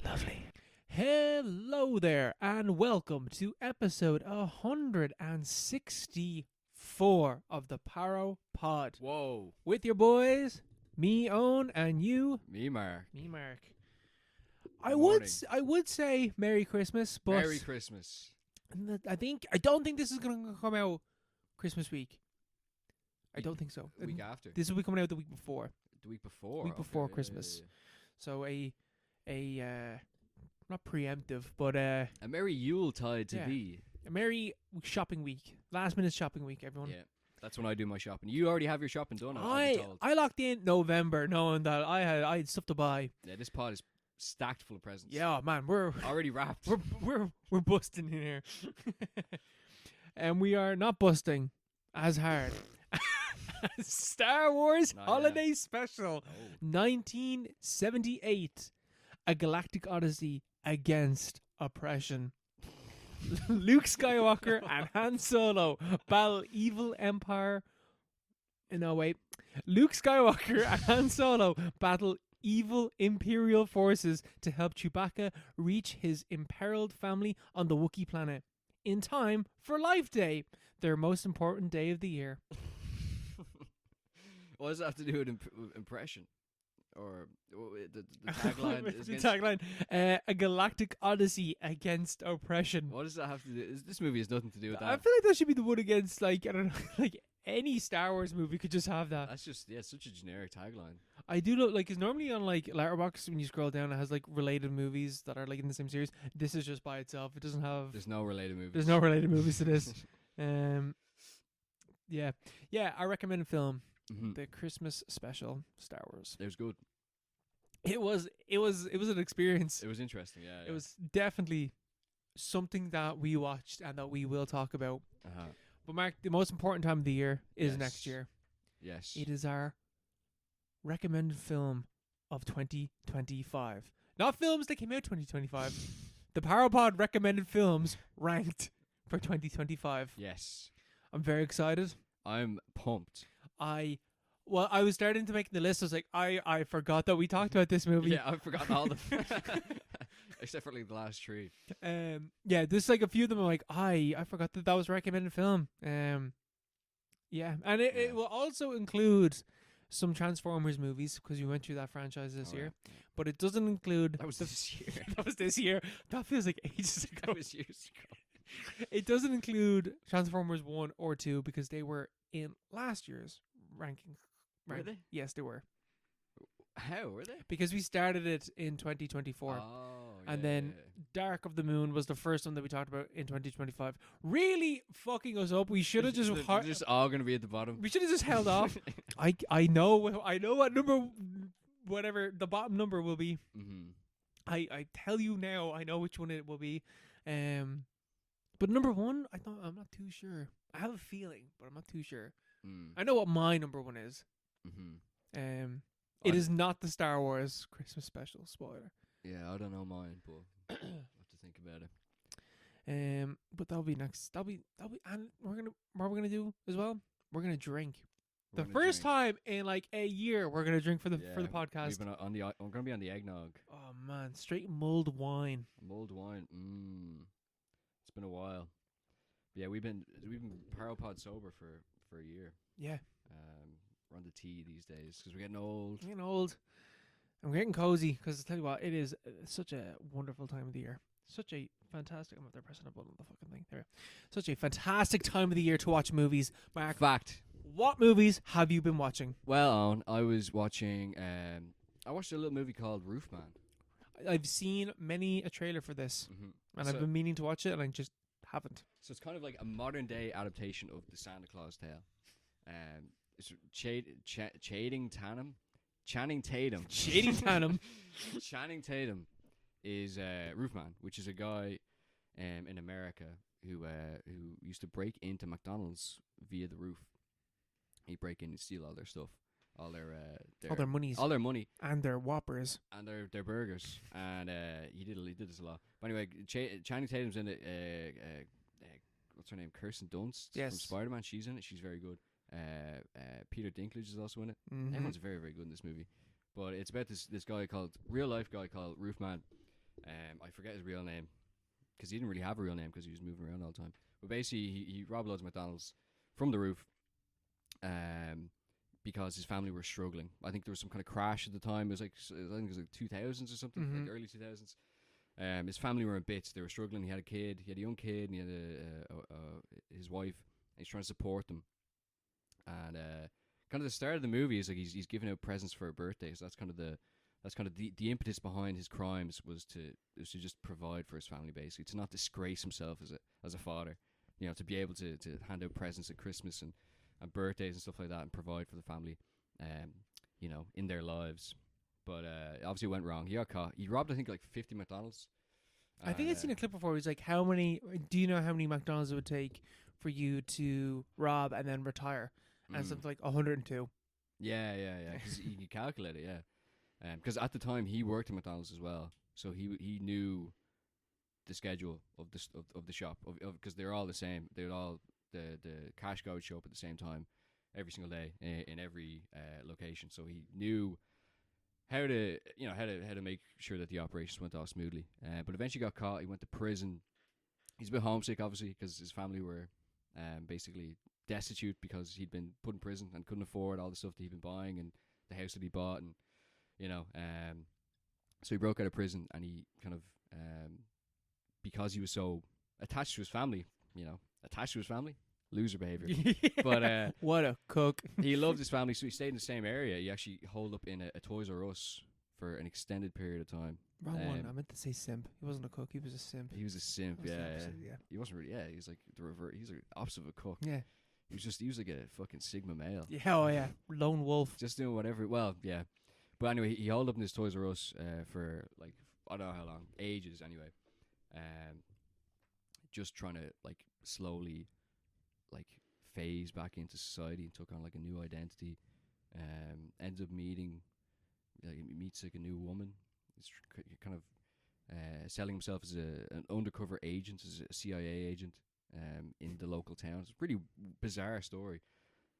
Lovely. Hello there, and welcome to episode 164 of the Paro Pod. Whoa. With your boys, me, Owen, and you, Me, Mark. me, Mark. Morning. I would say Merry Christmas, but Merry Christmas. I don't think this is going to come out Christmas week. I don't think so. The week after. This will be coming out the week before. The week before. Week before yeah, Christmas. yeah. So a not preemptive, but A merry Yuletide to Yeah. thee. a merry shopping week, last minute shopping week, everyone. Yeah. That's when I do my shopping. You already have your shopping done, I've been told. I locked in November, knowing that I had stuff to buy. Yeah, this pod is stacked full of presents. Yeah, man, we're Already wrapped. we're busting in here, and we are not busting as hard. Star Wars Not Holiday Special, Oh. 1978, A Galactic Odyssey Against Oppression. Luke Skywalker and Han Solo battle evil Empire. No, wait. Luke Skywalker and Han Solo battle evil Imperial forces to help Chewbacca reach his imperiled family on the Wookiee planet in time for Life Day, their most important day of the year. What does that have to do with impression? Or the tagline? is The against- tagline, A Galactic Odyssey Against Oppression. What does that have to do? This movie has nothing to do with I that. feel like that should be the one against, like, I don't know, like any Star Wars movie could just have that. That's just, such a generic tagline. I do look like, it's normally on like Letterboxd when you scroll down, it has like related movies that are like in the same series. This is just by itself. It doesn't have. There's no related movies. There's no related movies to this. Yeah. I recommend a film, Mhm. the Christmas special Star Wars. It was good. It was an experience. It was interesting, yeah. It was definitely something that we watched and that we will talk about. Uh-huh. But Mark, the most important time of the year is Yes. next year. Yes. It is our recommended film of 2025. Not films that came out 2025. The Parapod recommended films ranked for 2025. Yes. I'm very excited. I'm pumped. I was starting to make the list. I was like, I forgot that we talked about this movie. Yeah, I've forgotten all the... Except for like the last three. There's like a few of them. I'm like, I forgot that was a recommended film. And it will also include some Transformers movies because we went through that franchise this year. Yeah. But it doesn't include. That was this year. That was this year. That feels like ages ago. That was years ago. It doesn't include Transformers 1 or 2 because they were in last year's ranking. Were they? Yes, they were. How were they? Because we started it in 2024. Oh, And then Dark of the Moon was the first one that we talked about in 2025. Really fucking us up. We should have just They're just all going to be at the bottom. we should have just held off. I know what number, whatever the bottom number will be. Mm-hmm. I tell you now, I know which one it will be. But number one, I'm not too sure. I have a feeling, but I'm not too sure. I know what my number one is. Mm-hmm. It is not the Star Wars Christmas special. Spoiler. Yeah, I don't know mine, but I'll have to think about it. But that'll be next. That'll be, and what we're gonna do as well. We're gonna drink. We're The gonna first drink. time in like a year, we're gonna drink for the podcast. We've been on the. I'm going to be on the eggnog. Oh man, straight mulled wine. Mulled wine. It's been a while. But yeah, we've been Paropod sober for a year. Yeah, We're on the tea these days because we're getting old. we're getting old. And we're getting cozy because I tell you what, it is such a wonderful time of the year. Such a fantastic. I'm up there pressing a button on the fucking thing. There. Such a fantastic time of the year to watch movies. Mark, Fact. what movies have you been watching? Well, Owen, I was watching. I watched a little movie called Roofman. I've seen many a trailer for this, Mm-hmm. and I've been meaning to watch it, and I just haven't. So it's kind of like a modern day adaptation of the Santa Claus tale. It's Channing Tatum. Shading Tatum. Channing Tatum is Roofman, which is a guy in America who used to break into McDonald's via the roof. He'd break in and steal all their stuff, all their monies, all their money, and their Whoppers, and their burgers. And he did this a lot. But anyway, Channing Tatum's in it. What's her name? Kirsten Dunst from Spider-Man. She's in it. She's very good. Peter Dinklage is also in it. Mhm. Everyone's very, very good in this movie. But it's about this guy real life guy called Roofman. I forget his real name because he didn't really have a real name because he was moving around all the time. But basically, he robbed loads of McDonald's from the roof because his family were struggling. I think there was some kind of crash at the time. I think it was like 2000s or something, like early 2000s. His family were in bits. They were struggling. He had a kid. He had a young kid, and he had his wife. And he's trying to support them. And kind of the start of the movie is like he's giving out presents for her birthday. So that's kind of the impetus behind his crimes was to just provide for his family, basically, to not disgrace himself as a father. You know, to be able to hand out presents at Christmas and birthdays and stuff like that, and provide for the family, you know, in their lives. But obviously it went wrong. He got caught. He robbed, I think, like 50 McDonald's. I think I've seen a clip before. He's like, do you know how many McDonald's it would take for you to rob and then retire? And something like 102. Yeah. Because he could calculate it, yeah. Because at the time he worked at McDonald's as well, so he knew the schedule of the shop because they're all the same. They're all the cash guy would show up at the same time every single day in every location. So he knew how to make sure that the operations went off smoothly. But eventually got caught. He went to prison. He's a bit homesick, obviously, because his family were basically destitute because he'd been put in prison and couldn't afford all the stuff that he'd been buying and the house that he bought, and so he broke out of prison, and he kind of because he was so attached to his family, loser behavior. But what a cook. he loved his family, so he stayed in the same area. He actually holed up in a Toys R Us for an extended period of time. Wrong one. I meant to say simp. He wasn't a cook. He was a simp. He was a simp. That was the Yeah. opposite, yeah. He wasn't really. Yeah, he was like the revert. He was like opposite of a cook. Yeah. He was like a fucking Sigma male. Yeah. Oh yeah. Lone wolf. Just doing whatever. Well, yeah. But anyway, he holed up in his Toys R Us for like I don't know how long, ages anyway. Just trying to like slowly like phase back into society and took on like a new identity. Ends up meeting meets like a new woman. He's kind of selling himself as an undercover agent, as a CIA agent in the local town. It's a pretty bizarre story.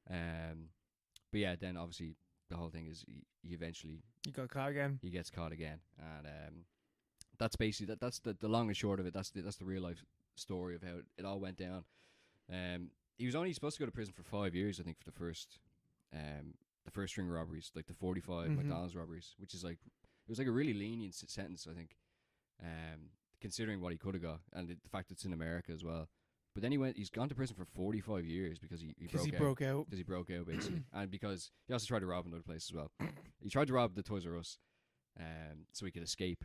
But yeah, then obviously the whole thing is he eventually You got caught again. he gets caught again, and that's basically that's the long and short of it. That's the real life story of how it all went down. He was only supposed to go to prison for 5 years, I think, for the first string robberies, like the 45 McDonald's robberies, which is like it was like a really lenient sentence, I think, considering what he could have got and the fact it's in America as well. But then he's gone to prison for 45 years because he broke out. Because he broke out, basically. And because he also tried to rob another place as well. He tried to rob the Toys R Us so he could escape.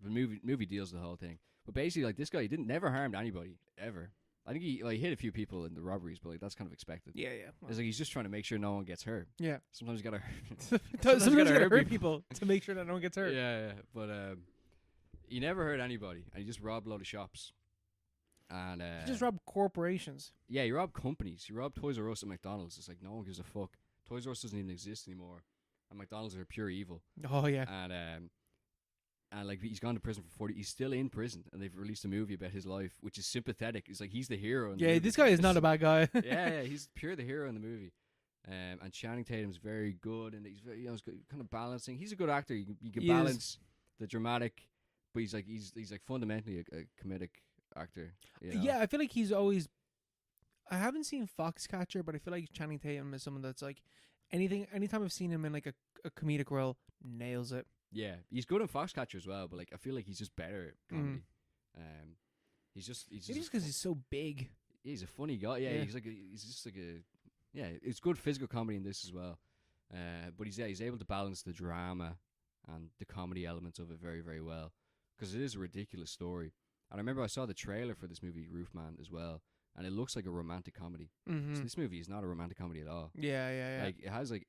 The movie deals with the whole thing. But basically, like, this guy, he never harmed anybody, ever. I think he hit a few people in the robberies, but like that's kind of expected. Yeah, yeah. It's like he's just trying to make sure no one gets hurt. Yeah. Sometimes you gotta Sometimes you gotta hurt people to make sure that no one gets hurt. Yeah. But he never hurt anybody, and he just robbed a load of shops. And He just robbed corporations. yeah, he robbed companies. He robbed Toys R Us and McDonald's. It's like no one gives a fuck. Toys R Us doesn't even exist anymore, and McDonald's are pure evil. Oh yeah. And like he's gone to prison for 40. He's still in prison, and they've released a movie about his life, which is sympathetic. It's like he's the hero. In the Yeah, movie. this guy is not a bad guy. yeah, he's pure the hero in the movie. And Channing Tatum's very good, and he's very, he's kind of balancing. He's a good actor. You can balance the dramatic, but he's like fundamentally a comedic actor. You know? Yeah, I feel like he's always. I haven't seen Foxcatcher, but I feel like Channing Tatum is someone that's like anytime I've seen him in like a comedic role, nails it. Yeah, he's good in Foxcatcher as well, but like I feel like he's just better at comedy. He's just because he's so big. He's a funny guy. Yeah, yeah, it's good physical comedy in this as well. But he's able to balance the drama and the comedy elements of it very, very well, because it is a ridiculous story. And I remember I saw the trailer for this movie Roofman as well, and it looks like a romantic comedy. So this movie is not a romantic comedy at all. Yeah. Like it has like,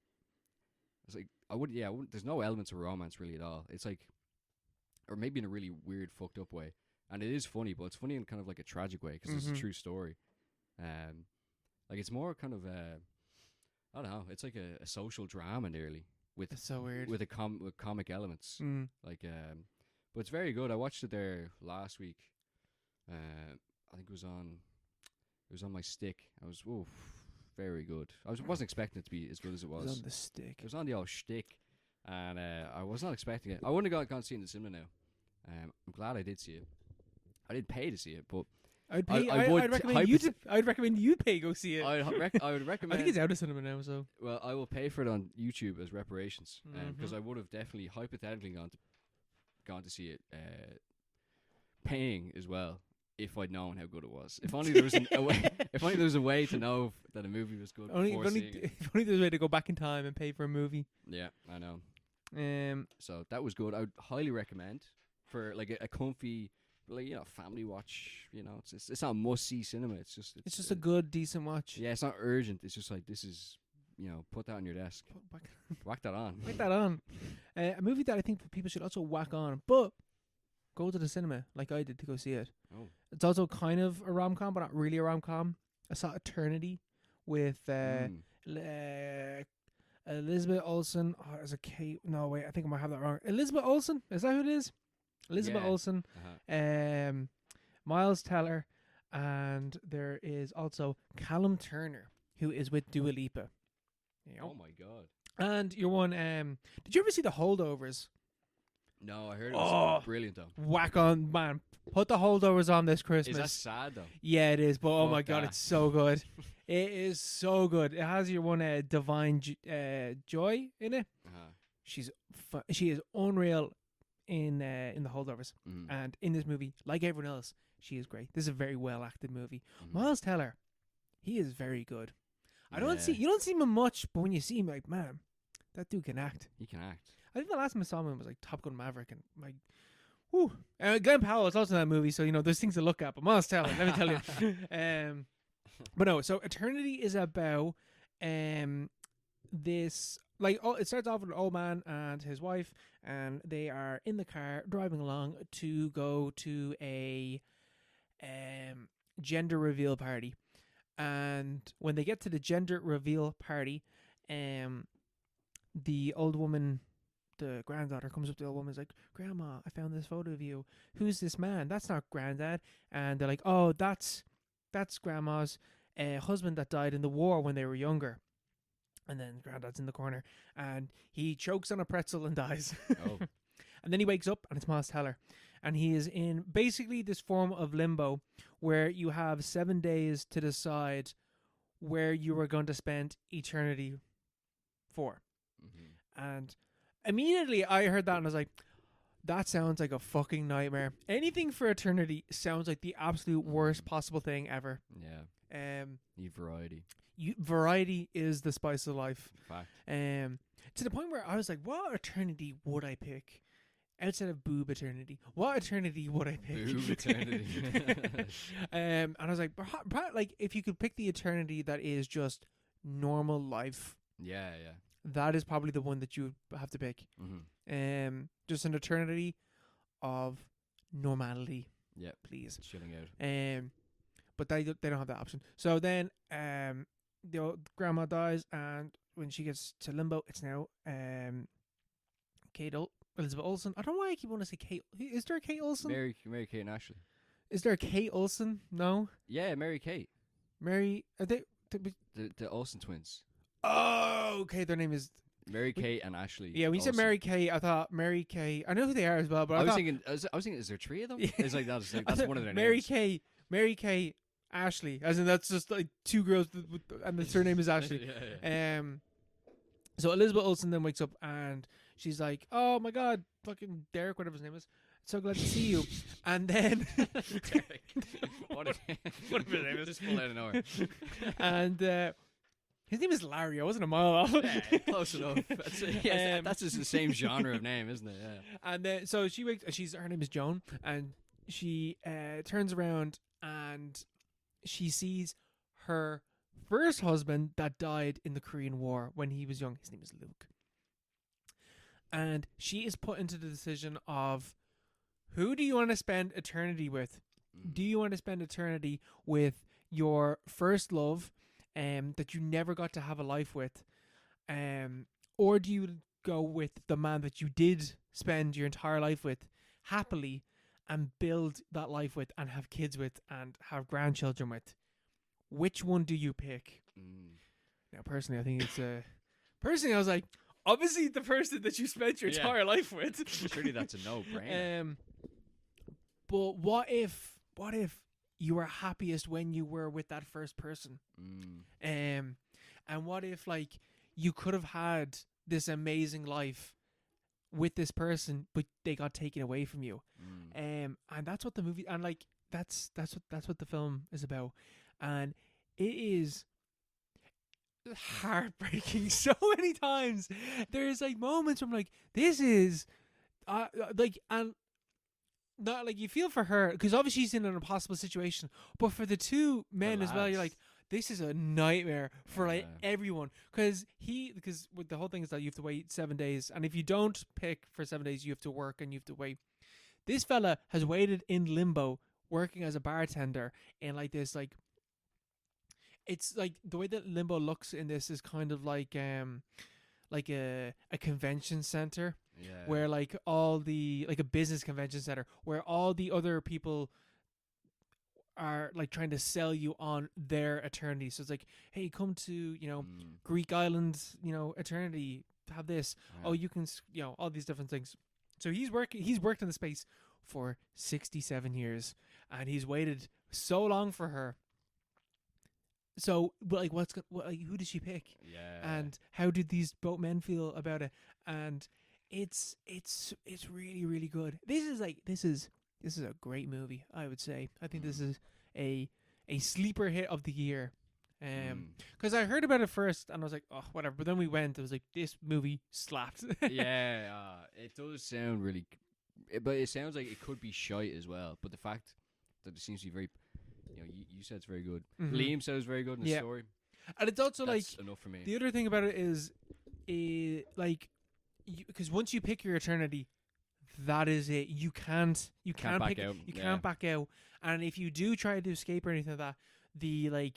it's like I wouldn't. There's no elements of romance really at all. It's like, or maybe in a really weird, fucked up way. And it is funny, but it's funny in kind of like a tragic way because it's a true story. Like it's more kind of I don't know. It's like a social drama nearly with it's so weird with with comic elements. Like but it's very good. I watched it there last week. I think it was on my stick. I was very good. Wasn't expecting it to be as good as it It was was. on the stick. It was on the old shtick, and I was not expecting it. I wouldn't have gone to see it in the cinema now. I'm glad I did see it. I didn't pay to see it, but I'd I- pay. I would I'd recommend you. I'd recommend you pay go see it. I would I recommend. think it's out of cinema now. So Well, I will pay for it on YouTube as reparations, because Mhm. I would have definitely hypothetically gone to see it, paying as well if I'd known how good it was. If only there was a way. If only there was a way to know that a movie was good before seeing it. if only there's a way to go back in time and pay for a movie. Yeah, I know. So that was good. I would highly recommend for like a comfy, like, family watch. It's not must see cinema. It's just a good, decent watch. Yeah, it's not urgent. It's just like this is put that on your desk, whack that on. Whack that on. A movie that I think people should also whack on, but go to the cinema like I did to go see it. Oh, It's also kind of a rom-com, but not really a rom-com. I saw Eternity with Elizabeth Olsen. Oh, there's a Kate. No, wait, I think I might have that wrong. Elizabeth Olsen? Is that who it is? Elizabeth Yeah. Olsen. Miles Teller. And there is also Callum Turner, who is with Dua Lipa. Oh my god. And your one, did you ever see The Holdovers? No, I heard it was Oh. brilliant though. Whack on, man. Put The Holdovers on this Christmas. Is that sad though? Yeah, it is. But oh Fuck my god, that. it's so good. It is so good. It has your one Divine Joy in it. She is unreal in The Holdovers, Mhm. and in this movie, like everyone else, she is great. This is a very well acted movie. Mhm. Miles Teller, he is very good. Yeah. You don't see him much, but when you see him, like, man, that dude can act. He can act. I think the last time I saw him was like Top Gun Maverick, and like, whoo. Glenn Powell is also in that movie, so there's things to look at. But Miles Teller, let me tell you. But no, so Eternity is about this, like, it starts off with an old man and his wife, and they are in the car driving along to go to a gender reveal party. And when they get to the gender reveal party, the old woman, the granddaughter, comes up to the old woman and is like, "Grandma, I found this photo of you. Who's this man? That's not Granddad." And they're like, "Oh, that's Grandma's husband that died in the war when they were younger." And then Granddad's in the corner, and he chokes on a pretzel and dies. Oh. And then he wakes up, and it's Miles Teller. And he is in basically this form of limbo where you have 7 days to decide where you are going to spend eternity for. Mhm. And immediately I heard that and I was like, that sounds like a fucking nightmare. Anything for eternity sounds like the absolute worst possible thing ever. Yeah. Need variety. Variety is the spice of life. Fact. To the point where I was like, what eternity would I pick? Outside of boob eternity, what eternity would I pick? Boob eternity. And I was like, like, if you could pick the eternity that is just normal life, Yeah. that is probably the one that you would have to pick. Mhm. Just an eternity of normality, Yep. please. Chilling out. But they don't have that option. So then, the old grandma dies, and when she gets to limbo, it's now Elizabeth Olsen. I don't know why I keep wanting to say Kate. Is there a Kate Olsen? Mary Kate and Ashley. Is there a Kate Olsen? No. Yeah, Mary Kate. Mary. Are they? The Olsen twins. Oh, okay. Their name is. Mary Kate and Ashley. Yeah, when you said Olsen. Mary Kate, I thought Mary Kate. I know who they are as well, but I was thought, thinking. I was thinking. Is there 3 of them? Yeah. It's like that's I that's thought one of their Mary names. Mary Kate, Ashley. As in, that's just like 2 girls, and the surname is Ashley. Yeah. So Elizabeth Olsen then wakes up and she's like, "Oh my God, fucking Derek, whatever his name is. So glad to see you." And then, Whatever his name is. Just pull out of nowhere. and his name is Larry. I wasn't a mile off. Yeah, close enough. That's just the same genre of name, isn't it? Yeah. And then, so she wakes. Her name is Joan, and she turns around and she sees her first husband that died in the Korean War when he was young. His name is Luke. And she is put into the decision of, who do you want to spend eternity with? Do you want to spend eternity with your first love, that you never got to have a life with, or do you go with the man that you did spend your entire life with happily and build that life with and have kids with and have grandchildren with? which one do you pick? Mm. Now, personally, I think it's personally, I was like, obviously, the person that you spent your Yeah. entire life with. Surely that's a no-brainer. But what if you were happiest when you were with that first person? And what if like you could have had this amazing life with this person, but they got taken away from you? And that's what the movie, and like that's what the film is about, and it is heartbreaking so many times. There's like moments where I'm like, this is like, and not like you feel for her because obviously she's in an impossible situation, but for the two men as well, you're like, this is a nightmare for like everyone, because with the whole thing is that you have to wait 7 days, and if you don't pick for 7 days, you have to work and you have to wait. This fella has waited in limbo, working as a bartender in like this, like, it's like the way that limbo looks in this is kind of like a convention center, where like all the, like a business convention center where all the other people are like trying to sell you on their eternity. So it's like, hey, come to, Greek island, eternity, have this. Oh, you can, all these different things. So he's worked in the space for 67 years, and he's waited so long for her. So, but like, who did she pick? And how did these both men feel about it? And it's really, really good. This is a great movie, I would say. I think this is a sleeper hit of the year. Because I heard about it first and I was like, oh, whatever. But then we went. I was like, this movie slapped. It does sound really, but it sounds like it could be shite as well. But the fact that it seems to be very, you said it's very good. Mm-hmm. Liam said it's very good in the story. And it's also That's like enough for me. The other thing about it is, like, because once you pick your eternity, that is it. You can't back out. You can't back out. And if you do try to escape or anything like that, the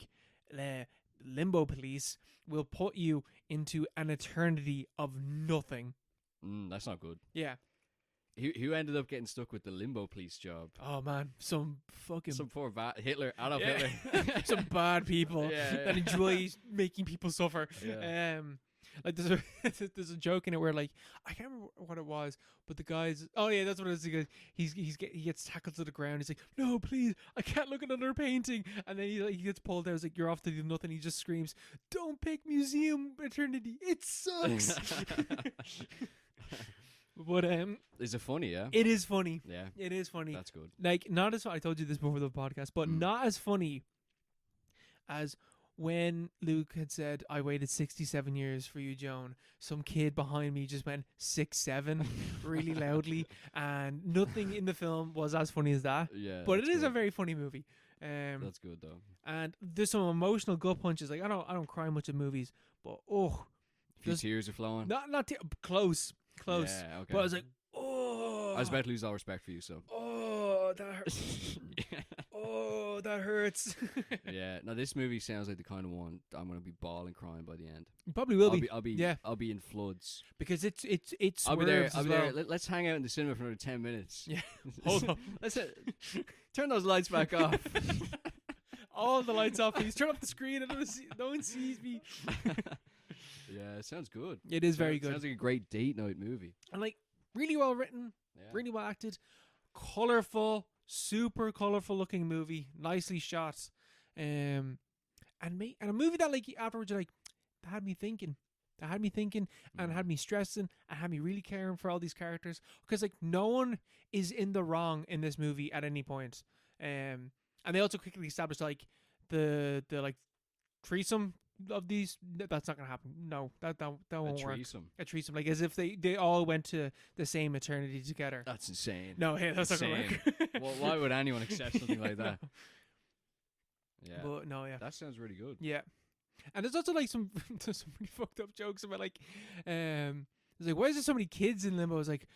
limbo police will put you into an eternity of nothing. That's not good. Yeah. Who ended up getting stuck with the limbo police job? Oh man, some poor Hitler, Adolf Hitler, some bad people that enjoy making people suffer. Like there's a joke in it where, like, I can't remember what it was, but the guys, that's what it is. He gets tackled to the ground. He's like, no, please, I can't look at another painting. And then he gets pulled out. It's like, you're off to do nothing. He just screams, don't pick museum eternity. It sucks. But is it funny? Yeah, it is funny. Yeah, it is funny. That's good. Like, not as I told you this before the podcast, but not as funny as when Luke had said, I waited 67 years for you, Joan. Some kid behind me just went 6'7" really loudly, and nothing in the film was as funny as that. Yeah, but it is a very funny movie. That's good though. And there's some emotional gut punches. Like, I don't cry much in movies, but a few tears are flowing. Not close. Yeah, okay. But I was like, oh. I was about to lose all respect for you, so. Oh, that hurts. Oh, that hurts. Yeah. Now this movie sounds like the kind of one that I'm gonna be bawling, crying by the end. You probably will be. I'll be in floods because it's. I'll be there. Let's hang out in the cinema for another 10 minutes. Yeah. Hold on. Let's turn those lights back off. All the lights off, please. Turn off the screen. No one sees me. Yeah, it sounds good. It is very good. Sounds like a great date night movie. And like, really well written, really well acted, colorful, super colorful looking movie, nicely shot, and a movie that, like, afterwards you're like, that had me thinking, and had me stressing, and had me really caring for all these characters, because like no one is in the wrong in this movie at any point. And they also quickly established like the like threesome of these. That's not gonna happen. No, that won't work. A threesome, like as if they all went to the same eternity together. That's insane. No, hey, that's not gonna work. Well, why would anyone accept something like that? No. Yeah, but no, that sounds really good. Yeah, and there's also like some really fucked up jokes about like, it's like, why is there so many kids in limbo? It's like,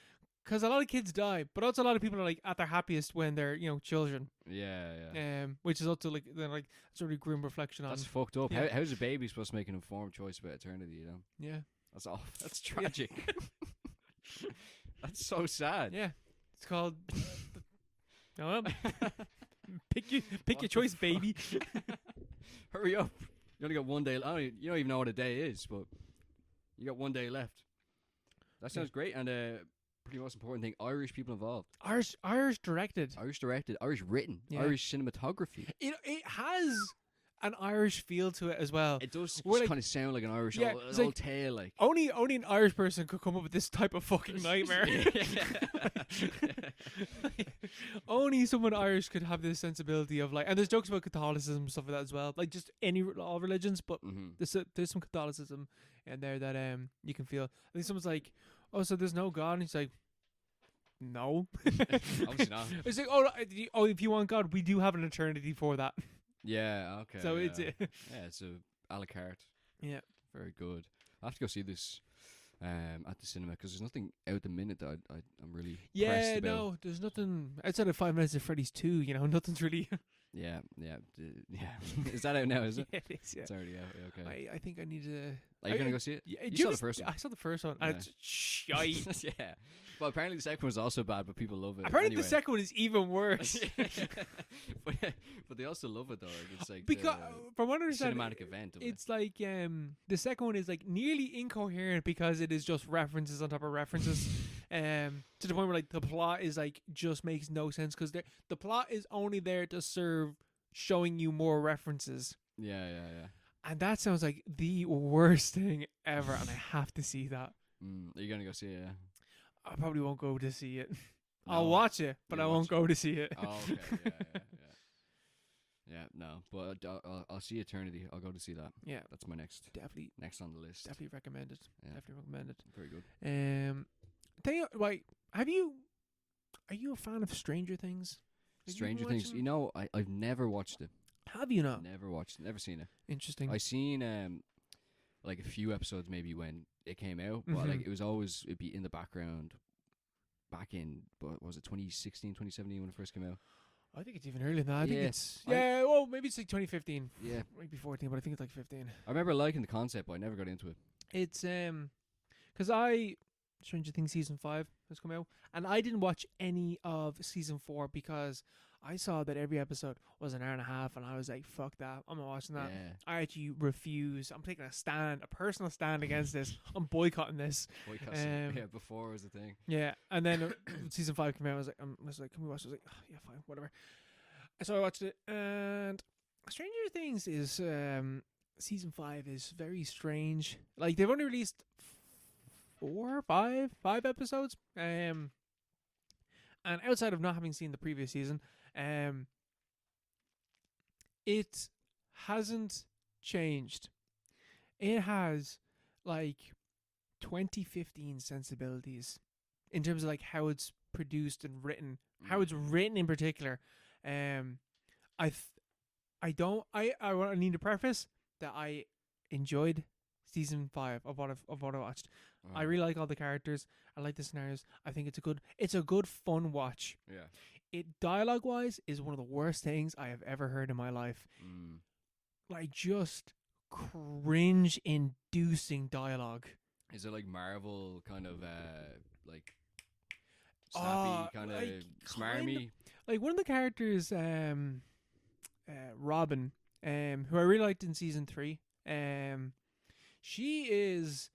because a lot of kids die, but also a lot of people are like at their happiest when they're children. Yeah. Which is also like it's a really grim reflection on. That's fucked up. Yeah. How's a baby supposed to make an informed choice about eternity? Yeah. That's awful. That's tragic. That's so sad. Yeah. It's called. Pick your choice, baby. Hurry up! You only got 1 day. You don't even know what a day is, but you got 1 day left. That sounds great, and pretty most important thing: Irish people involved. Irish directed. Irish directed, Irish written, Yeah. Irish cinematography. It has an Irish feel to it as well. It does We're like- kind of sound like an Irish Yeah, old it's like- tale, like. Only an Irish person could come up with this type of fucking nightmare. Only someone Irish could have this sensibility of like, and there's jokes about Catholicism and stuff like that as well. Like just all religions, but there's some Catholicism in there that you can feel. I think someone's like, oh, so there's no God, and he's like, no, Obviously not. It's like, oh, if you want God, we do have an eternity for that. Yeah. Okay. So yeah. it's It's a a la carte. Yeah. Very good. I have to go see this at the cinema because there's nothing out the minute that I'm really pressed about. no, there's nothing outside of 5 Nights at Freddy's 2. You know, nothing's really. Yeah. Is that out now? Is it? Yeah, it is. Yeah. It's already out. Yeah, okay. I think I need to. Are you gonna go see it? Yeah, You saw the first one. I saw the first one. Yeah. And it's shite. Yeah. Well, apparently the second one's also bad, but people love it. Apparently anyway. the second one is even worse. but they also love it though. Like, it's like Because from what I understand, cinematic event. Of it's like the second one is like nearly incoherent because it is just references on top of references, to the point where like the plot is like just makes no sense because the plot is only there to serve showing you more references. Yeah. And that sounds like the worst thing ever, and I have to see that. Are you gonna go see it? Yeah. I probably won't go to see it. No. I'll watch it, but I You'll won't watch go to see it. Oh, okay. Yeah. No, but I'll see Eternity. I'll go to see that. Yeah, That's my next definitely on the list. definitely recommend it. Yeah. Definitely recommend it. Very good. Tell you, like, are you a fan of Stranger Things? Have you been Stranger Things. watching- You know, I've never watched it. Have you not? Never watched it. Never seen it. Interesting. I seen like a few episodes maybe when it came out, but like Mhm. it'd be in the background back in, what was it, 2016, 2017 when it first came out? I think it's even earlier than that. I think Yeah. it's well, maybe it's like 2015, Yeah. maybe 14, but I think it's like 15. I remember liking the concept, but I never got into it. It's because Stranger Things season 5 has come out, and I didn't watch any of season 4 because I saw that every episode was an hour and a half, and I was like, "Fuck that! I'm not watching that." Yeah. I actually refuse. I'm taking a personal stand against this. I'm boycotting this. Yeah, before was the thing. Yeah, and then season 5 came out. I was like, "Can we watch?" I was like, oh, "Yeah, fine, whatever." So I watched it, and Stranger Things is season 5 is very strange. Like they've only released 5 episodes, and outside of not having seen the previous season, it hasn't changed. It has like 2015 sensibilities in terms of like how it's produced and written, how it's written in particular. I need to preface that I enjoyed season 5 of what I watched. I really like all the characters. I like the scenarios. I think it's a good fun watch. Yeah. It dialogue wise is one of the worst things I have ever heard in my life. Like just cringe inducing dialogue. Is it like Marvel kind of like snappy kind of like, smarmy? Like one of the characters, Robin, who I really liked in season 3, she is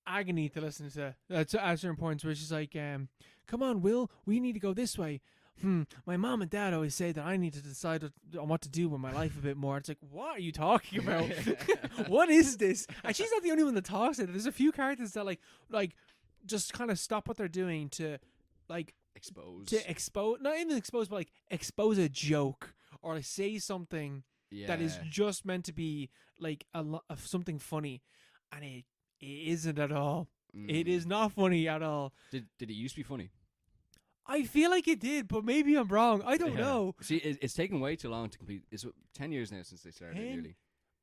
agony to listen to at certain points where she's like, come on, Will, we need to go this way. My mom and dad always say that I need to decide on what to do with my life a bit more. It's like, what are you talking about? What is this? And she's not the only one that talks it. There's a few characters that like just kind of stop what they're doing to like expose not even expose, but like expose a joke or like say something that is just meant to be like a lot of something funny, and it isn't at all. It is not funny at all. Did it used to be funny? I feel like it did, but maybe I'm wrong. I don't know. See, it's taken way too long to complete. It's 10 years now since they started, nearly.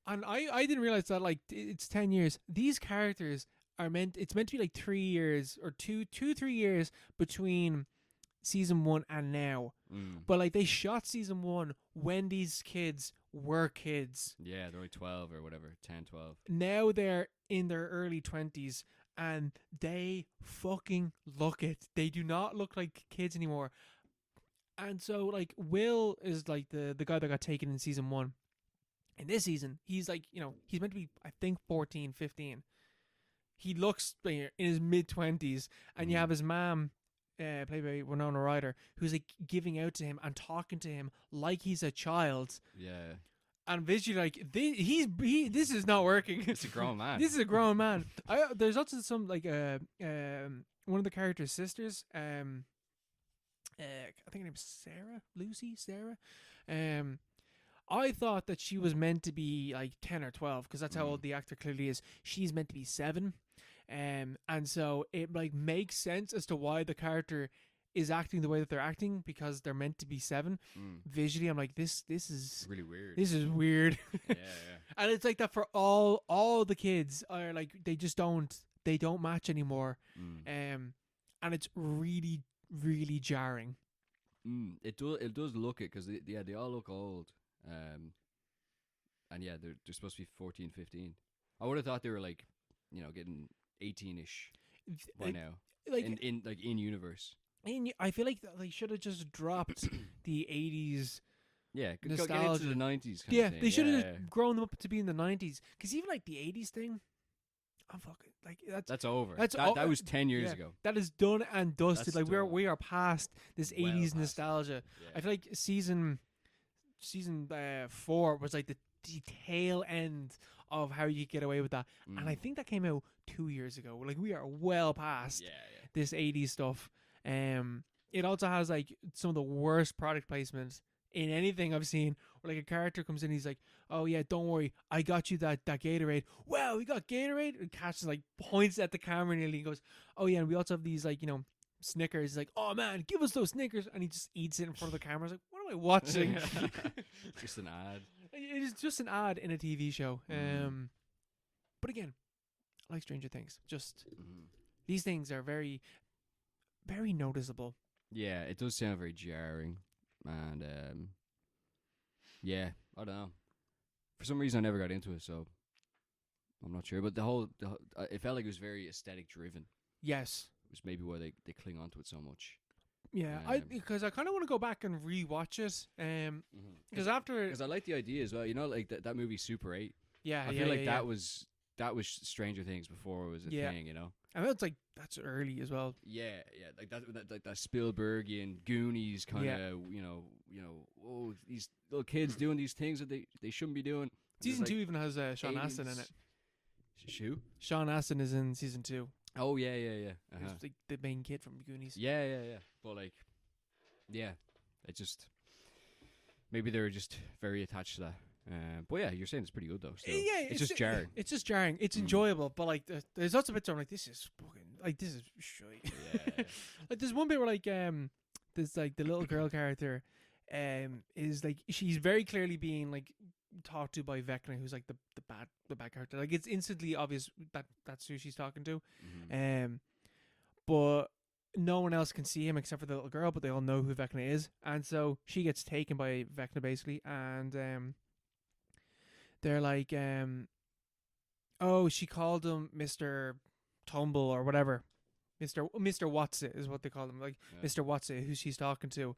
And I didn't realize that like it's 10 years. These characters are it's meant to be like 3 years or 3 years between season 1 and now. But like they shot season 1 when these kids were kids. Yeah, they're like 12 or whatever, 10, 12. Now they're in their early 20s and they fucking look it. They do not look like kids anymore. And so like Will is like the guy that got taken in season 1. In this season, he's like, he's meant to be, I think, 14, 15. He looks in his mid-20s, and you have his mom, played by Winona Ryder, who's like giving out to him and talking to him like he's a child. Yeah. And visually, like, this is not working. It's a grown man. This is a grown man. There's also some, like, one of the characters' sisters, I think her name's Sarah. I thought that she was meant to be like 10 or 12 because that's how old the actor clearly is. She's meant to be 7. And so it like makes sense as to why the character is acting the way that they're acting because they're meant to be 7. Visually, I'm like, this is really weird. This is weird. Yeah. And it's like that for all the kids are like they don't match anymore. And it's really, really jarring. It does look it because they all look old. And yeah, they're supposed to be 14, 15. I would have thought they were like, getting 18-ish by now. Like in universe. I feel like they should have just dropped the 80s. Yeah, nostalgia. Get into the 90s. Yeah, they should have just grown them up to be in the 90s. Because even like the 80s thing, I'm fucking like that's over. That was 10 years ago. That is done and dusted. That's like we are past this 80s past nostalgia. Yeah. I feel like season 4 was like the tail end of how you get away with that, and I think that came out 2 years ago. Like we are well past this 80s stuff. It also has like some of the worst product placements in anything I've seen. Where like a character comes in, he's like, "Oh yeah, don't worry, I got you that Gatorade." Wow, we got Gatorade. And Cash like points at the camera nearly and goes, "Oh yeah, and we also have these like Snickers." He's like, "Oh man, give us those Snickers," and he just eats it in front of the camera. I was like, "What am I watching?" Just an ad. It is just an ad in a TV show. But again, like Stranger Things, just these things are very, very noticeable. Yeah, it does sound very jarring, and yeah, I don't know. For some reason, I never got into it, so I'm not sure. But the whole it felt like it was very aesthetic driven. Yes, which maybe why they cling on to it so much. Yeah, because I kind of want to go back and rewatch it. Because I like the idea as well. Like that movie Super 8. Yeah, I feel like that was Stranger Things before it was a thing. I know it's like that's early as well. Yeah, like that Spielbergian Goonies kind of oh, these little kids doing these things that they shouldn't be doing. Season 2 even has Sean 80s. Astin in it. Who? Sean Astin is in season 2. Oh yeah. He's like the main kid from Goonies. Yeah. But like, yeah, it just maybe they're just very attached to that. But yeah, you're saying it's pretty good though. Still. Yeah, it's just jarring. It's just jarring. It's enjoyable, but like there's lots of bits where I'm like, this is fucking like this is shite. Yeah. Like there's one bit where like there's like the little girl character is like she's very clearly being like talked to by Vecna, who's like the bad character. Like it's instantly obvious that that's who she's talking to. But no one else can see him except for the little girl, but they all know who Vecna is, and so she gets taken by Vecna basically, and they're like oh, she called him Mr. Tumble or whatever. Mr. Watson is what they call him, like Mr. Watson, who she's talking to.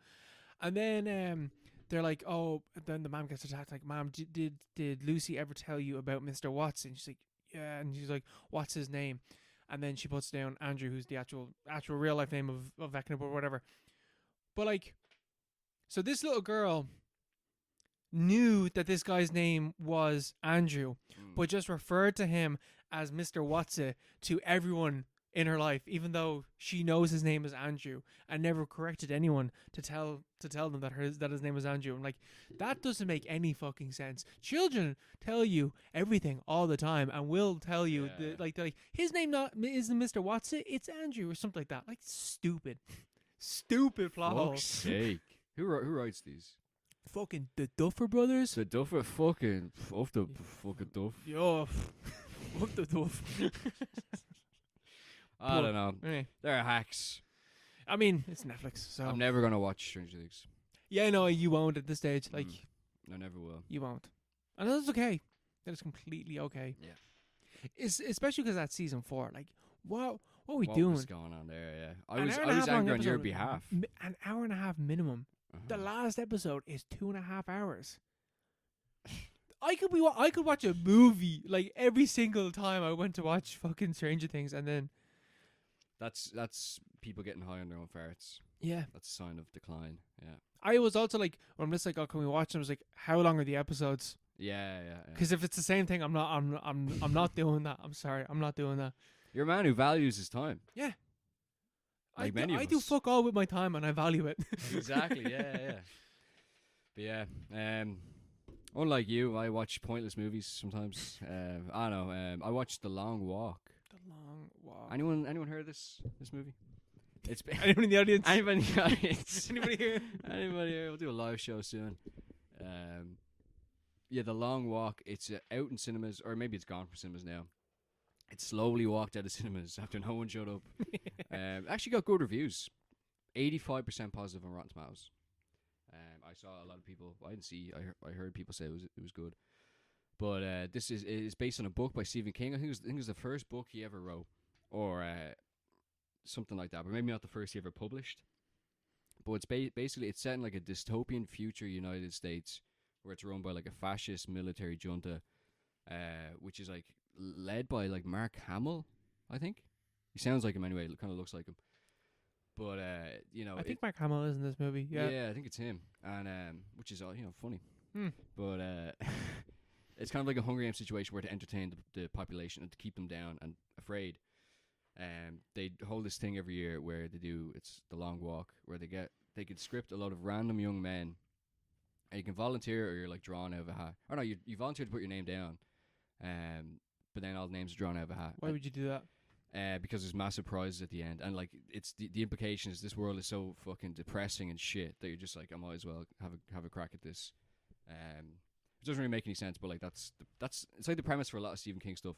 And then they're like, oh, then the mom gets attacked. Like, Mom, did Lucy ever tell you about Mr. Watson? She's like, yeah. And she's like, what's his name? And then she puts down Andrew, who's the actual real life name of Vecna or whatever. But like, so this little girl knew that this guy's name was Andrew, but just referred to him as Mr. Watson to everyone in her life, even though she knows his name is Andrew, and never corrected anyone to tell them that his name was Andrew. And like, that doesn't make any fucking sense. Children tell you everything all the time, and will tell you like his name isn't Mr. Watson, it's Andrew or something like that. Like, stupid plot hole. Fuck's sake. Who writes these? Fucking the Duffer Brothers. The Duffer fucking off the fucking Duff. Yo, fuck the Duff. I don't know. Anyway. They're hacks. I mean, it's Netflix, so I'm never gonna watch Stranger Things. Yeah, no, you won't at this stage. Like, I never will. You won't, and that's okay. That is completely okay. Yeah, it's especially because that's season 4. Like, what are we doing? What's going on there? Yeah, I was angry on your behalf. An hour and a half minimum. The last episode is 2.5 hours. I could watch a movie like every single time I went to watch fucking Stranger Things, and then That's people getting high on their own farts. yeah. That's a sign of decline. Yeah. I was also like, when I'm just like, oh, can we watch them? I was like, how long are the episodes? Yeah. Because if it's the same thing, I'm not doing that. I'm sorry, I'm not doing that. You're a man who values his time. Yeah. Like many of I do us. fuck all with my time, and I value it. Exactly. Yeah. But yeah, unlike you, I watch pointless movies sometimes. I don't know. I watched The Long Walk. The Long Walk. Anyone heard of this movie? It's Anyone in the audience? anybody in the audience? Anybody here? Anybody here? We'll do a live show soon. Yeah, The Long Walk. It's out in cinemas, or maybe it's gone from cinemas now. It slowly walked out of cinemas after no one showed up. Actually got good reviews. 85% positive on Rotten Tomatoes. I saw a lot of people. I didn't see. I heard people say it was good. But this is based on a book by Stephen King. I think it was the first book he ever wrote, or something like that. But maybe not the first he ever published. But it's basically it's set in like a dystopian future United States where it's run by like a fascist military junta, which is like led by like Mark Hamill. I think he sounds like him anyway. It kind of looks like him. But I think Mark Hamill is in this movie. Yeah. I think it's him, and which is funny. Hmm. But it's kind of like a Hunger Games situation where to entertain the population and to keep them down and afraid. They hold this thing every year where it's the Long Walk, where they could script a lot of random young men, and you can volunteer or you're like drawn out of a hat. Or no, you volunteer to put your name down, but then all the names are drawn out of a hat. Why would you do that? Because there's massive prizes at the end, and like it's the implication is this world is so fucking depressing and shit that you're just like, I might as well have a crack at this. It doesn't really make any sense, but like that's it's like the premise for a lot of Stephen King stuff.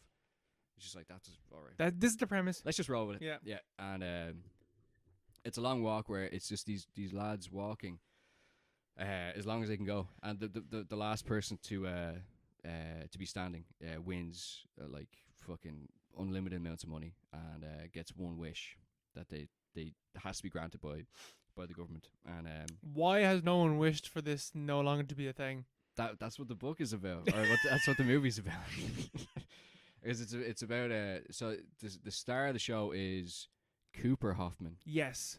It's just like that's just all right. This is the premise. Let's just roll with it. Yeah. And it's a long walk where it's just these lads walking as long as they can go, and the last person to be standing wins like fucking unlimited amounts of money and gets one wish that they has to be granted by the government. And Why has no one wished for this no longer to be a thing? that's what the book is about, or that's what the movie's about. Because it's about so the star of the show is Cooper Hoffman. Yes,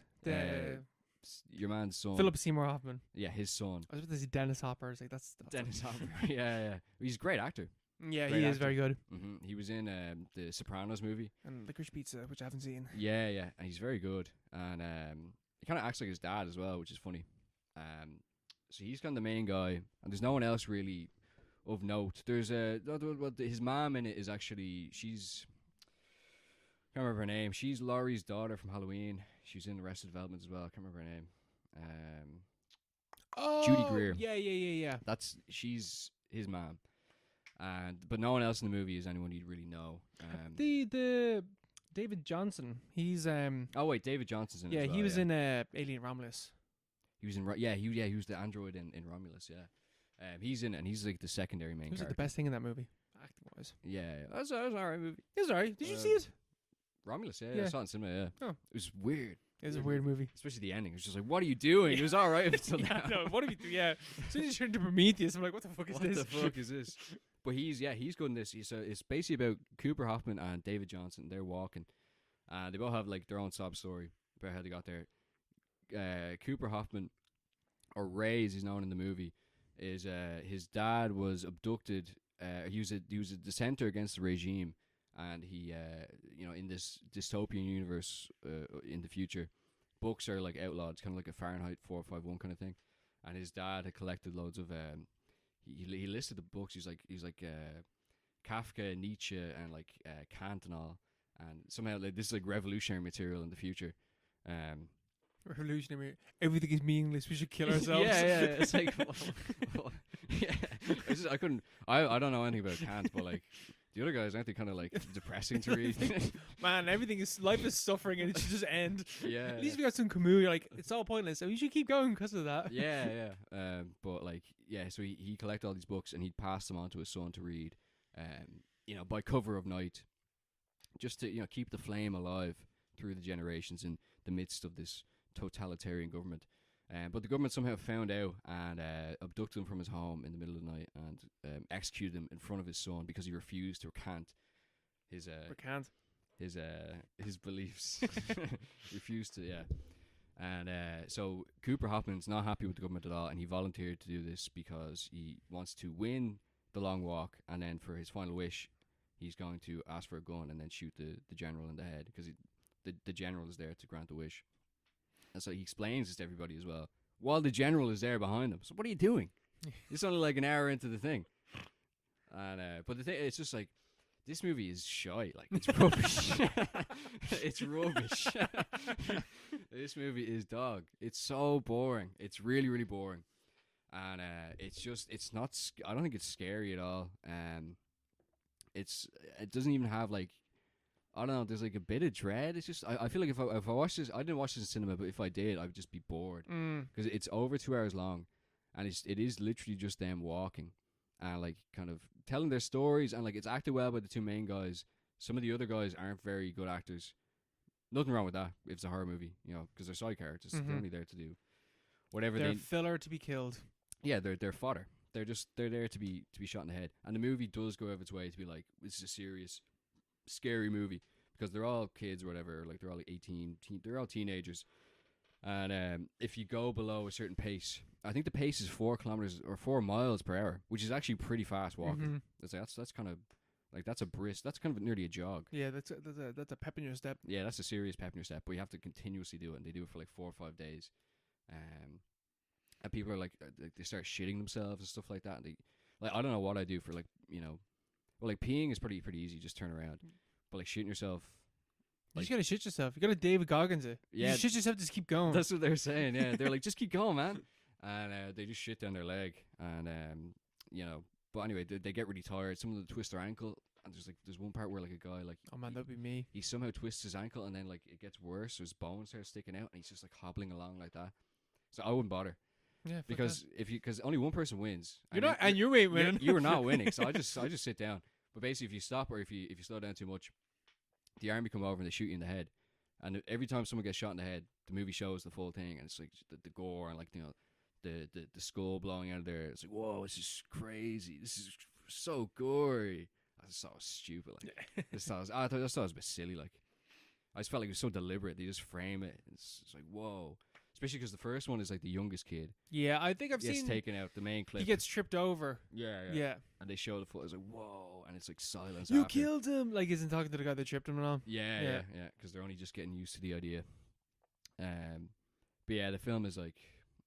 Your man's son. Philip Seymour Hoffman. Yeah, his son. I was about to say Dennis Hopper. I was like, that's Dennis Hopper. Yeah. He's a great actor. Yeah, Great he is actor. very good. He was in the Sopranos movie. And Licorice Pizza, which I haven't seen. Yeah, and he's very good. And he kind of acts like his dad as well, which is funny. So he's kind of the main guy, and there's no one else really of note. There's his mom in it is actually can't remember her name. She's Laurie's daughter from Halloween. She was in Arrested Development as well. I can't remember her name. Judy Greer. Yeah. She's his mom. But no one else in the movie is anyone you'd really know. The David Johnson. He's Oh wait, David Johnson's in it. yeah, as well, he was in Alien Romulus. He was in he was the android in Romulus. Yeah, he's in it, and he's like the secondary main He was like character. the best thing in that movie, acting wise. Yeah, that was an alright movie. It was alright. Did you see it? Romulus, yeah, Yeah. I saw it in cinema. Yeah, Oh. it was weird. It was a weird movie. Especially the ending. It was just like, what are you doing? It was alright until Yeah, now. no, what have you do? Yeah, as soon as you turned to Prometheus, I'm like, what the fuck is What this? the fuck is this? But he's good in this. It's basically about Cooper Hoffman and David Johnson. They're walking. They both have like their own sob story about how they got there. Cooper Hoffman, or Ray as he's known in the movie, is his dad was abducted. He was a dissenter against the regime, and he in this dystopian universe in the future, books are like outlawed. It's kind of like a Fahrenheit 451 kind of thing. And his dad had collected loads of he listed the books. He's like Kafka, Nietzsche, and like Kant and all. And somehow like this is like revolutionary material in the future. Revolutionary. Everything is meaningless. We should kill ourselves. yeah. It's like yeah. I couldn't. I don't know anything about Kant, but like the other guys, aren't they kind of like depressing to read? Man, life is suffering and it should just end. Yeah. At least we got some Camus. You're like, it's all pointless. So you should keep going because of that. Yeah. But like, yeah. So he collected all these books and he'd pass them on to his son to read. By cover of night, just to keep the flame alive through the generations in the midst of this totalitarian government. But the government somehow found out and abducted him from his home in the middle of the night and executed him in front of his son because he refused to recant his his beliefs. Refused to, yeah. And so Cooper Hoffman's not happy with the government at all, and he volunteered to do this because he wants to win the long walk, and then for his final wish, he's going to ask for a gun and then shoot the general in the head because the general is there to grant the wish. And so he explains this to everybody as well, while the general is there behind him. So what are you doing? It's only like an hour into the thing. And but the thing, it's just like, this movie is shy. Like, it's rubbish. It's rubbish. This movie is dog. It's so boring. It's really, really boring. And it's not, I don't think it's scary at all. It doesn't even have like, I don't know, there's like a bit of dread. It's just, I feel like if I watched this, I didn't watch this in cinema, but if I did, I would just be bored. Because it's over 2 hours long, and it is literally just them walking and like kind of telling their stories, and like it's acted well by the two main guys. Some of the other guys aren't very good actors. Nothing wrong with that if it's a horror movie, you know, because they're side characters. They're only there to do whatever they're filler to be killed. Yeah, they're fodder. They're there to be shot in the head. And the movie does go out of its way to be like, this is a serious, scary movie, because they're all kids or whatever, like they're all like 18, they're all teenagers. And if you go below a certain pace, I think the pace is 4 kilometers or 4 miles per hour, which is actually pretty fast walking. That's kind of like, that's a brisk, that's kind of nearly a jog. Yeah, that's a pep in your step. Yeah, that's a serious pep in your step, but you have to continuously do it, and they do it for like 4 or 5 days. And people are like they start shitting themselves and stuff like that. And they, like, I don't know what I do for, like, you know, well, like peeing is pretty easy, just turn around. But like shitting yourself, You just gotta shit yourself. You gotta David Goggins it. Yeah, you shit yourself, just keep going. That's what they're saying. Yeah, they're like, just keep going, man. And they just shit down their leg, and you know. But anyway, they get really tired. Some of them twist their ankle, and there's one part where like a guy, like, oh man, that'd be me. He somehow twists his ankle, and then like it gets worse. So his bones start sticking out, and he's just like hobbling along like that. So I wouldn't bother. Yeah, because because only one person wins. You ain't winning. You were not winning. So I just sit down. But basically, if you stop or if you slow down too much, the army come over and they shoot you in the head. And every time someone gets shot in the head, the movie shows the full thing, and it's like the gore and, like, you know, the skull blowing out of there. It's like, whoa, this is crazy. This is so gory. I just thought it was stupid. Like, I thought it was a bit silly. Like, I just felt like it was so deliberate. They just frame it. It's like, whoa. Especially because the first one is like the youngest kid. Yeah, I think I've seen. Gets taken out. The main clip. He gets tripped over. Yeah. And they show the foot. It's like, whoa, and it's like silence. You after. killed him. Like, isn't talking to the guy that tripped him and all. Yeah. Because they're only just getting used to the idea. But yeah, the film is like,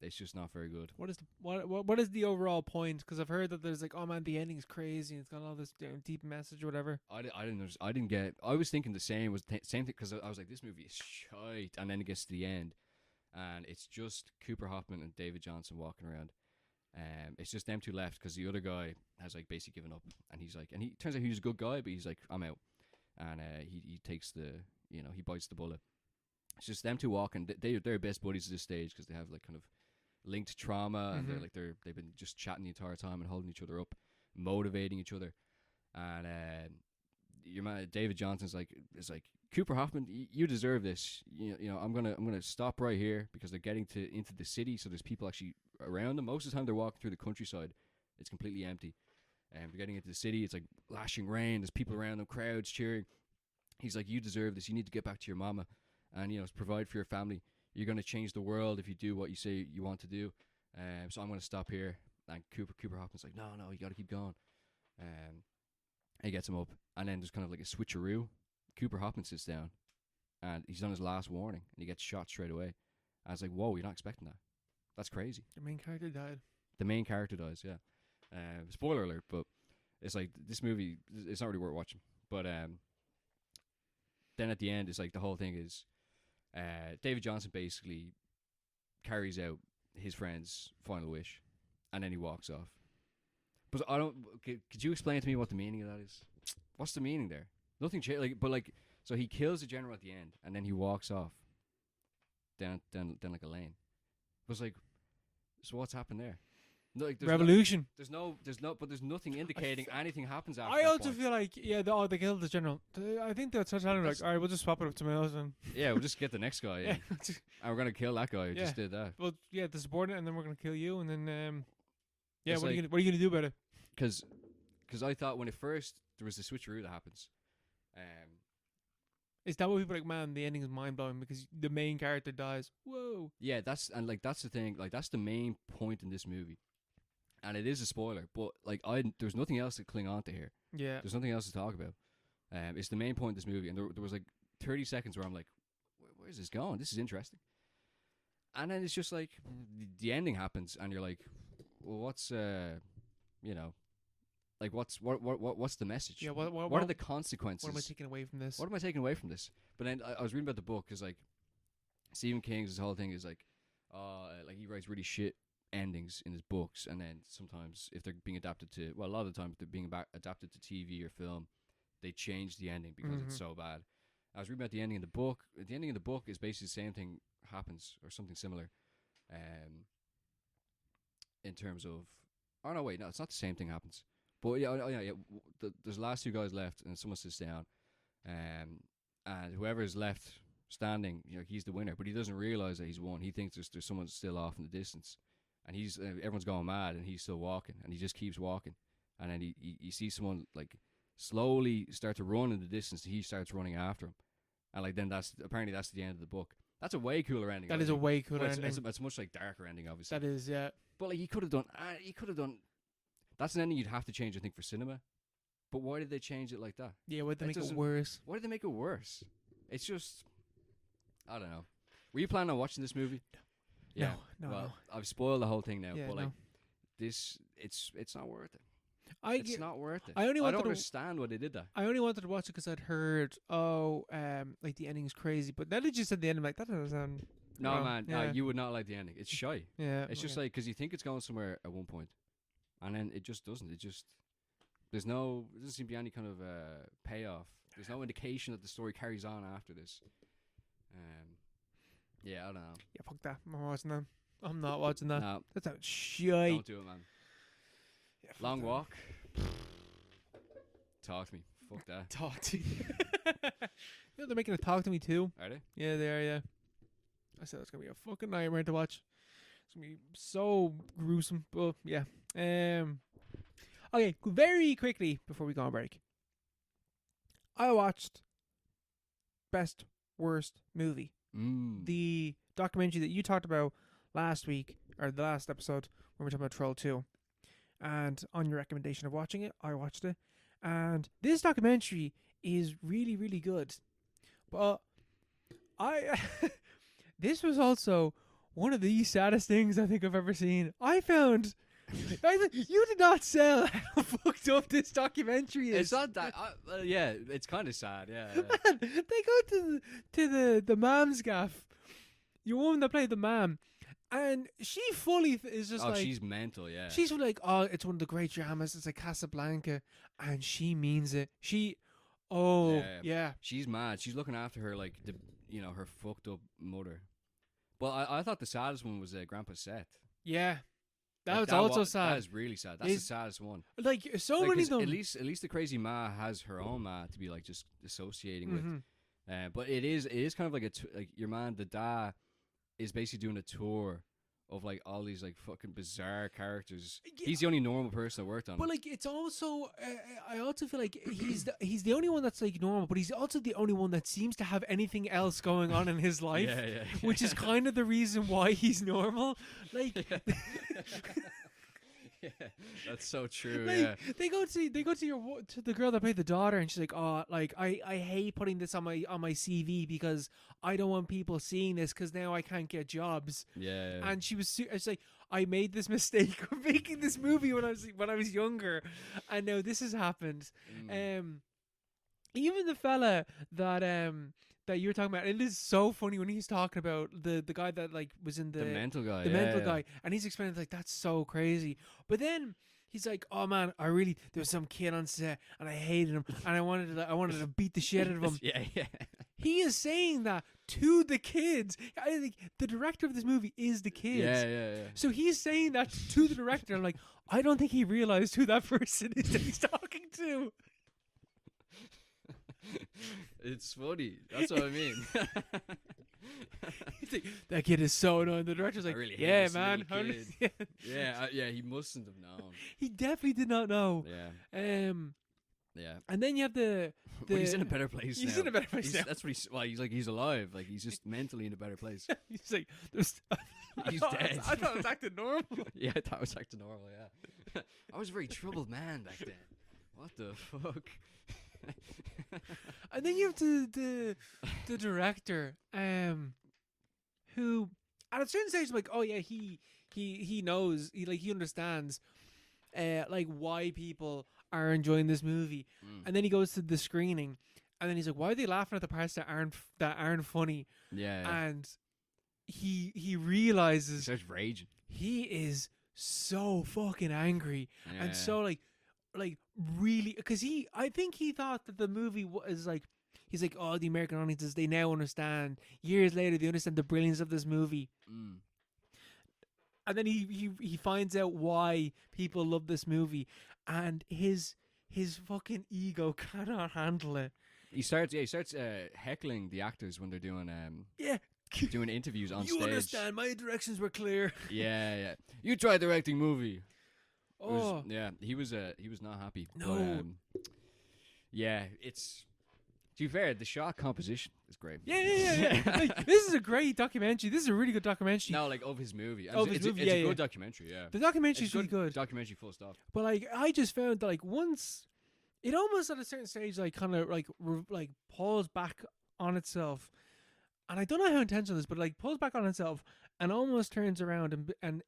it's just not very good. What is the overall point? Because I've heard that there's like, oh man, the ending's crazy. It's got all this deep message or whatever. I didn't get. I was thinking the same same thing, because I was like, this movie is shite, and then it gets to the end. And it's just Cooper Hoffman and David Johnson walking around. It's just them two left, because the other guy has like basically given up, and he's like, and he turns out he's a good guy, but he's like, I'm out, and he takes he bites the bullet. It's just them two walking. They're best buddies at this stage, because they have like kind of linked trauma, and they've been just chatting the entire time and holding each other up, motivating each other. And your man David Johnson's like, Cooper Hoffman, you deserve this. You know, I'm gonna stop right here, because they're getting into the city, so there's people actually around them. Most of the time they're walking through the countryside, it's completely empty. And they're getting into the city, it's like lashing rain, there's people around them, crowds cheering. He's like, you deserve this. You need to get back to your mama, and, you know, provide for your family. You're gonna change the world if you do what you say you want to do. So I'm gonna stop here. And Cooper Hoffman's like, no, you gotta keep going. He gets him up, and then there's kind of like a switcheroo. Cooper Hoffman sits down, and he's on his last warning, and he gets shot straight away. I was like, whoa, you're not expecting that. That's crazy. The main character died. The main character dies, yeah. Spoiler alert, but it's like, this movie, it's not really worth watching. But then at the end, it's like the whole thing is, David Johnson basically carries out his friend's final wish, and then he walks off. But I don't. Could you explain to me what the meaning of that is? What's the meaning there? Nothing changed. So he kills the general at the end, and then he walks off down like a lane. It was like, so what's happened there? No, like, revolution. There's nothing indicating anything happens after. I that also point. feel like they killed the general. I think that's telling like, all right, we'll just swap it up to my husband. Yeah, we'll just get the next guy in, Yeah. and we're gonna kill that guy who just did that. Well, yeah, the subordinate, and then we're gonna kill you, and then yeah, It's what like- are you gonna do about it? Because I thought when it first there was a switcheroo that happens. Is that what people are like? Man, the ending is mind blowing because the main character dies. Whoa. Yeah, that's the thing. Like that's the main point in this movie, and it is a spoiler. But like there's nothing else to cling on to here. Yeah. There's nothing else to talk about. It's the main point of this movie, and there was like 30 seconds where I'm like, where's this going? This is interesting. And then it's just like the ending happens, and you're like, well, what's like what's the message? Yeah. What are the consequences? What am I taking away from this? What am I taking away from this? But then I was reading about the book because like Stephen King's whole thing is like he writes really shit endings in his books, and then sometimes if they're being adapted to, well, a lot of the time if they're being adapted to TV or film, they change the ending because it's so bad. I was reading about the ending in the book. The ending in the book is basically the same thing happens or something similar, in terms of. Oh no, wait, no, it's not the same thing happens. But yeah. There's the last two guys left, and someone sits down, and whoever is left standing, he's the winner. But he doesn't realize that he's won. He thinks there's someone still off in the distance, and he's everyone's going mad, and he's still walking, and he just keeps walking, and then he sees someone like slowly start to run in the distance. And he starts running after him, and like then that's the end of the book. That's a way cooler ending. That is a way cooler ending. It's much like darker ending, obviously. That is, yeah. But like he could have done. That's an ending you'd have to change, I think, for cinema. But why did they change it like that? Yeah, why'd they make it worse? Why did they make it worse? It's just, I don't know. Were you planning on watching this movie? Yeah. No. I've spoiled the whole thing now. Yeah, but like no. this, it's not worth it. It's not worth it. I don't understand why they did that. I only wanted to watch it because I'd heard, like the ending's crazy. But then it just said the ending, like that doesn't sound. No, wrong. man, Yeah. you would not like the ending. It's shy. Yeah. It's just like because you think it's going somewhere at one point, and then it just doesn't. It doesn't seem to be any kind of payoff. There's no indication that the story carries on after this. Yeah, I don't know. Yeah, fuck that. I'm not watching that. I'm not watching that. No, That sounds shy. don't do it, man. Yeah, fuck Long that. walk. Talk to me. Fuck that. Talk to you. They're making it Talk to Me too. Are they? Yeah, they are, yeah. I said it's gonna be a fucking nightmare to watch. It's gonna be so gruesome. But yeah. Okay, very quickly before we go on break. I watched Best Worst Movie. The documentary that you talked about last week, or the last episode, when we were talking about Troll 2. And on your recommendation of watching it, I watched it. And this documentary is really, really good. But this was also one of the saddest things I think I've ever seen. I found you did not sell how fucked up this documentary is. It's not that. Yeah, it's kind of sad. Yeah. Man, they go to the mom's gaff. Your woman that played the mom, and she fully is just like she's mental. Yeah. she's like, oh, it's one of the great dramas. It's like Casablanca, and she means it. Yeah. She's mad. She's looking after her like her fucked up mother. But I thought the saddest one was Grandpa Seth. Yeah. Like, That was also sad. That is really sad. That's the saddest one. Like so Like, many 'cause of them. At least the crazy ma has her own ma to be like just associating Mhm. with. But it is kind of like like your man, the dad, is basically doing a tour of like all these like fucking bizarre characters. Yeah. He's the only normal person that worked on But it. like, it's also I also feel like he's the only one that's like normal, but he's also the only one that seems to have anything else going on in his life, Yeah. which is kind of the reason why he's normal. Like, Yeah, that's so true. like Yeah. they go to the girl that played the daughter, and she's like, oh, like I hate putting this on my CV because I don't want people seeing this because now I can't get jobs. Yeah. And she was it's like, I made this mistake of making this movie when I was younger, and now this has happened. Even the fella that you were talking about, it is so funny when he's talking about the guy that like was in the mental guy. the mental guy, and he's explaining like that's so crazy. But then he's like, "Oh man, there was some kid on set, and I hated him, and I wanted to beat the shit out of him." Yeah. he is saying that to the kids. I think the director of this movie is the kids. Yeah. So he's saying that to the director. I'm like, I don't think he realized who that person is that he's talking to. It's funny. That's what I mean. He's like, that kid is so annoying. The director's I like, really hate yeah, this man. little kid. Yeah. Yeah, he mustn't have known. He definitely did not know. Yeah. And then you have the But he's in a better place now. He's in a better place now. That's what he's like. He's alive. Like, he's just mentally in a better place. He's like, there's. He's dead. I thought it was acting normal. Yeah, I thought it was acting normal, yeah. I was a very troubled man back then. What the fuck? And then you have the director, who at a certain stage, like, oh yeah, he knows, he understands, like, why people are enjoying this movie. And then he goes to the screening, and then he's like, why are they laughing at the parts that aren't funny? Yeah. And he realizes He starts raging. he is so fucking angry and so like really, because I think he thought that the movie was like, he's like, oh, the American audiences, they now understand, years later they understand the brilliance of this movie. And then he finds out why people love this movie, and his fucking ego cannot handle it. He starts heckling the actors when they're doing doing interviews on stage. You understand, my directions were clear. Yeah. You try directing movie. Oh. He was not happy. No. But, yeah, it's, to be fair, the shot composition is great. Yeah. Like, this is a great documentary. This is a really good documentary. No, like, of his movie. It's a good documentary, yeah. The documentary It's is really good. Documentary full stop. But like, I just found that, like, once it almost at a certain stage, like, kind of like like pulls back on itself, and I don't know how intentional this, but like pulls back on itself and almost turns around and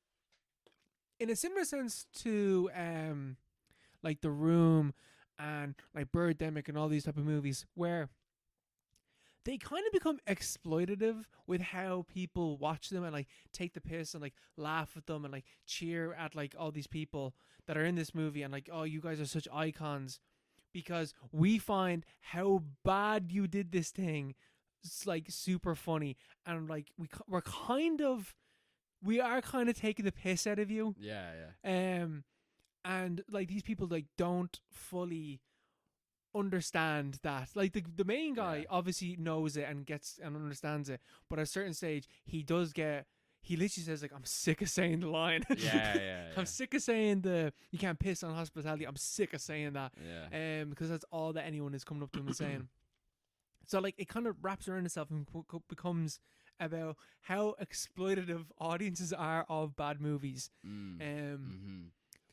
in a similar sense to like The Room and like Birdemic and all these type of movies, where they kind of become exploitative with how people watch them and like take the piss and like laugh at them and like cheer at like all these people that are in this movie and like, oh, you guys are such icons because we find how bad you did this thing. It's like super funny, and like we are kind of taking the piss out of you. Yeah. And like these people like don't fully understand that. Like the main guy obviously knows it and gets and understands it, but at a certain stage he literally says like, I'm sick of saying the line. Yeah. I'm sick of saying you can't piss on hospitality. I'm sick of saying that. Yeah. Because that's all that anyone is coming up to him and saying. So like it kind of wraps around itself and becomes about how exploitative audiences are of bad movies.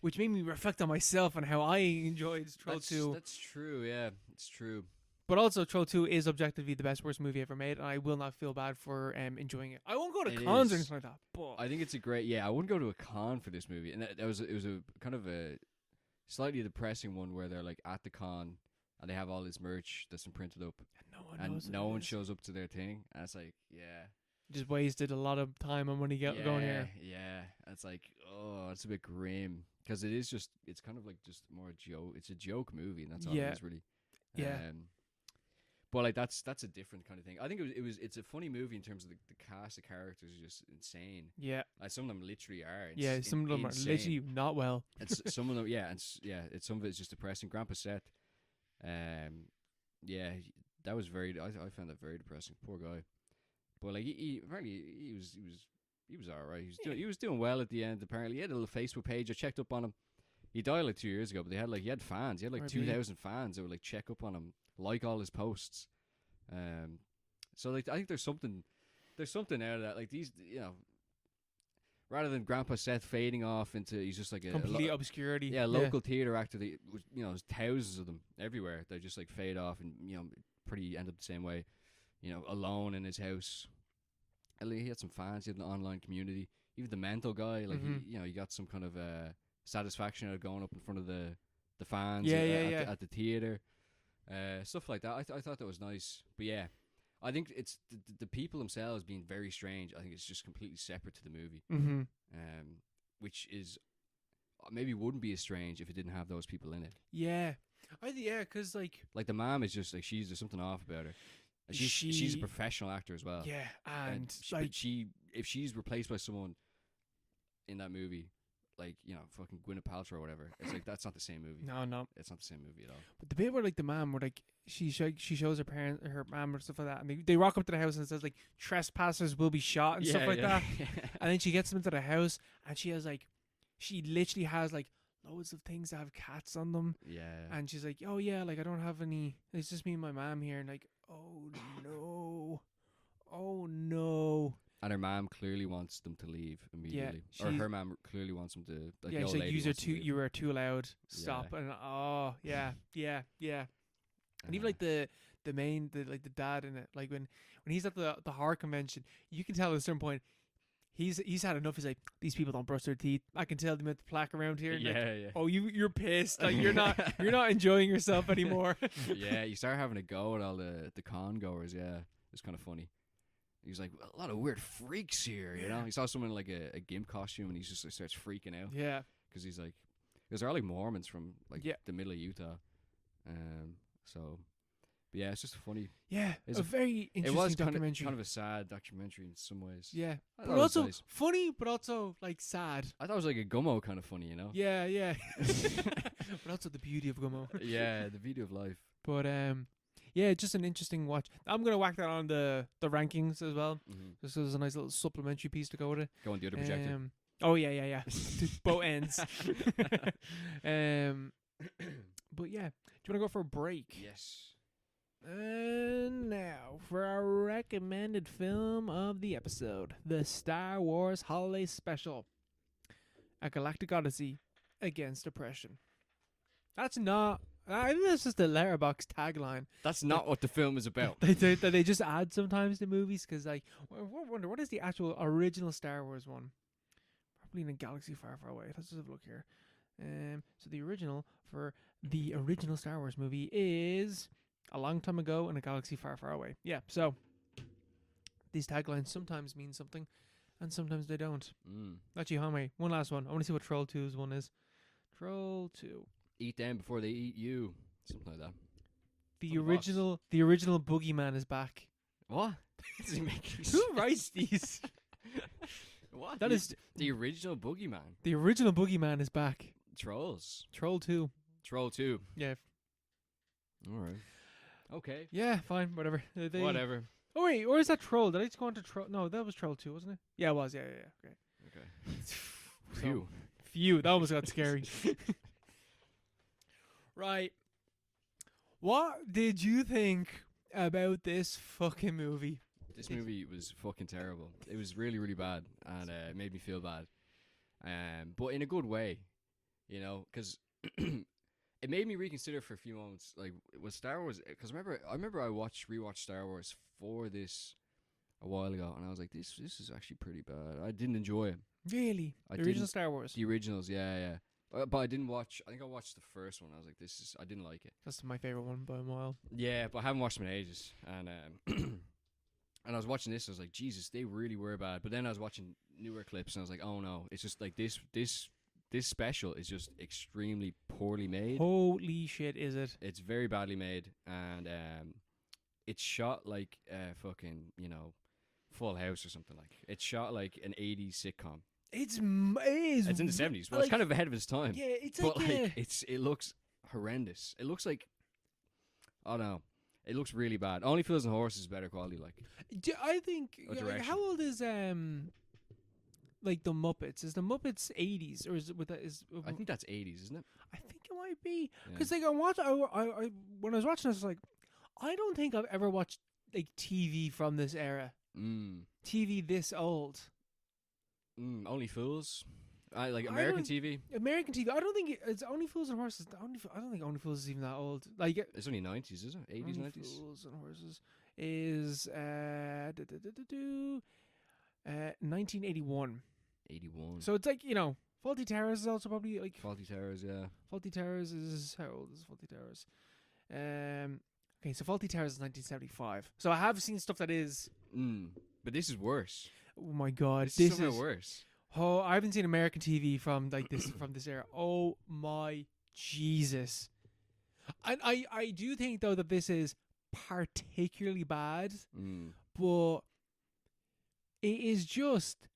Which made me reflect on myself and how I enjoyed Troll 2. That's true, yeah. It's true. But also, Troll 2 is objectively the worst movie ever made, and I will not feel bad for enjoying it. I won't go to cons or anything like that. But I think it's a great, I wouldn't go to a con for this movie. And it was a kind of a slightly depressing one where they're like at the con and they have all this merch that's been printed up. And no one shows up to their thing. And it's like, just wasted a lot of time and money going here. Yeah. It's like, oh, it's a bit grim. Because it's kind of like just more a joke. It's a joke movie, and that's all it is, really. But like that's a different kind of thing. I think it's a funny movie in terms of the cast of characters is just insane. Yeah. Like some of them literally are. Some of them are literally not well. And some of them, it's some of it's just depressing. Grandpa Seth, that was I found that very depressing. Poor guy. But like he was alright. He was doing well at the end. Apparently, he had a little Facebook page. I checked up on him. He died like 2 years ago, but he had fans. He had like 2,000 fans that would like check up on him, like all his posts. So like I think there's something out of that. Like these, rather than Grandpa Seth fading off into he's just like a complete obscurity. Yeah, local theater actor. That there's thousands of them everywhere. They just like fade off and pretty end up the same way. Alone in his house. He had some fans. He had an online community. Even the mental guy, like he got some kind of satisfaction out of going up in front of the fans at the theater, stuff like that. I thought that was nice. But yeah, I think it's the people themselves being very strange. I think it's just completely separate to the movie, which is maybe wouldn't be as strange if it didn't have those people in it. Yeah, because like the mom is just like there's something off about her. And she's a professional actor as well. Yeah, and but like if she's replaced by someone in that movie, like, you know, fucking Gwyneth Paltrow or whatever, it's like that's not the same movie. no. It's not the same movie at all. But the bit where like the mom, where like she shows her mom or stuff like that, and they rock up to the house and it says like trespassers will be shot and stuff like that. And then she gets them into the house and she literally has like loads of things that have cats on them. Yeah. And she's like, oh yeah, like I don't have any. It's just me and my mom here. And like, oh no. And her mom clearly wants them to leave immediately. Or her mom clearly wants them to. Like, yeah, the old she's like, lady you were too loud. Stop. Yeah. And and even like the dad in it, like when he's at the horror convention, you can tell at a certain point he's had enough. He's like, these people don't brush their teeth. I can tell them at the plaque around here. Yeah, like, yeah. Oh, you're pissed. Like you're not enjoying yourself anymore. Yeah, you start having a go at all the con goers. Yeah, it's kind of funny. He's like, a lot of weird freaks here, you know. He saw someone in like a gimp costume, and he just like, starts freaking out. Yeah, because he's like, because they're all like Mormons from like Yeah. the middle of Utah. So, but yeah, it's just funny. yeah. It's a very It interesting was documentary. kind of a sad documentary in some ways. Yeah, I thought but it was also nice. funny, but also like sad. I thought it was like a Gummo kind of funny, you know. Yeah. But also the beauty of Gummo. Yeah, the beauty of life. But yeah, just an interesting watch. I'm gonna whack that on the rankings as well. Mm-hmm. Just as a nice little supplementary piece to go with it. Go on the other projector. Oh yeah. Both ends. But yeah, do you want to go for a break? Yes. And now for our recommended film of the episode, the Star Wars Holiday Special, A Galactic Odyssey Against Oppression. That's not. I think that's just the Letterboxd tagline. That's not what the film is about. that they just add sometimes to movies, because like, I wonder what is the actual original Star Wars one? Probably in a galaxy far, far away. Let's just have a look here. So the original for the original Star Wars movie is A Long Time Ago in a Galaxy Far, Far Away. Yeah. So these taglines sometimes mean something, and sometimes they don't. Actually, Homie, one last one. I want to see what Troll 2's one is. Troll 2. Eat them before they eat you. Something like that. The original Boogeyman is back. What? Does he make Who writes these? What? That is the original Boogeyman. the original Boogeyman is back. Trolls. Troll 2. Troll 2. Yeah. All right. Okay. Yeah, fine, whatever. Whatever. Oh wait, or is that Troll? Did I just go on to Troll? No, that was Troll 2, wasn't it? Yeah, it was. Yeah. Great. Okay. So, Phew, that almost got scary. Right. What did you think about this fucking movie? This movie was fucking terrible. It was really, really bad, and it made me feel bad. But in a good way, you know, because it made me reconsider for a few moments. Like, was Star Wars? Because I remember I rewatched Star Wars for this a while ago, and I was like, this is actually pretty bad. I didn't enjoy it. Really? The original Star Wars? The originals, yeah. But I didn't watch. I think I watched the first one. I was like, I didn't like it. That's my favorite one by a mile. Yeah, but I haven't watched them in ages, and and I was watching this. I was like, Jesus, they really were bad. But then I was watching newer clips, and I was like, oh no, it's just like this special is just extremely poorly made. Holy shit, is it? It's very badly made, and it's shot like fucking, you know, Full House or something. Like, it's shot like an 80s sitcom. It's in the 70s. Well, it's kind of ahead of its time. Yeah, it's but like it looks horrendous. It looks like, I don't know. It looks really bad. Only Fools and Horses is better quality. Like, I think. direction. How old is like the Muppets? Is the Muppets 80s or is it with that? I think that's 80s, isn't it? I think it might be, because like I when I was watching this, I was like, I don't think I've ever watched like TV from this era. TV this old. Only Fools. I like American TV. American TV. I don't think it's Only Fools and Horses. I don't think Only Fools is even that old. Like, it's only 90s, is it? 80s, 90s. Fools and Horses is 1981. 81. So it's like, you know, Faulty Towers is also probably like Faulty Towers, yeah. Faulty Towers is, how old is Faulty Towers? Okay, so Faulty Towers is 1975. So I have seen stuff that is. But this is worse. Oh my god, this is somehow worse. Oh, I haven't seen American TV from like this from this era. Oh my Jesus! And I do think though that this is particularly bad, Mm. but it is just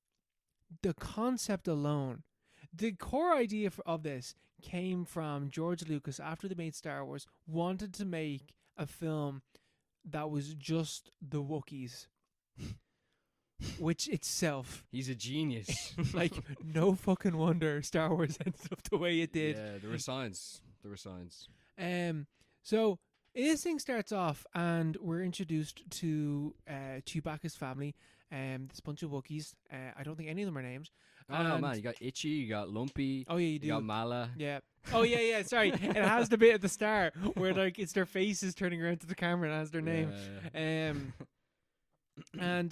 the concept alone. The core idea of this came from George Lucas after they made Star Wars, wanted to make a film that was just the Wookiees, which itself, He's a genius. like, no fucking wonder Star Wars ended up the way it did. Yeah, there were signs. There were signs. So this thing starts off, and we're introduced to Chewbacca's family. This bunch of Wookiees. I don't think any of them are named. Oh no, And- man! You got Itchy, you got Lumpy, Oh yeah, you you do. got Mala. Yeah. Oh yeah. Sorry, it has the bit at the start where like it's their faces turning around to the camera and it has their name. Yeah. And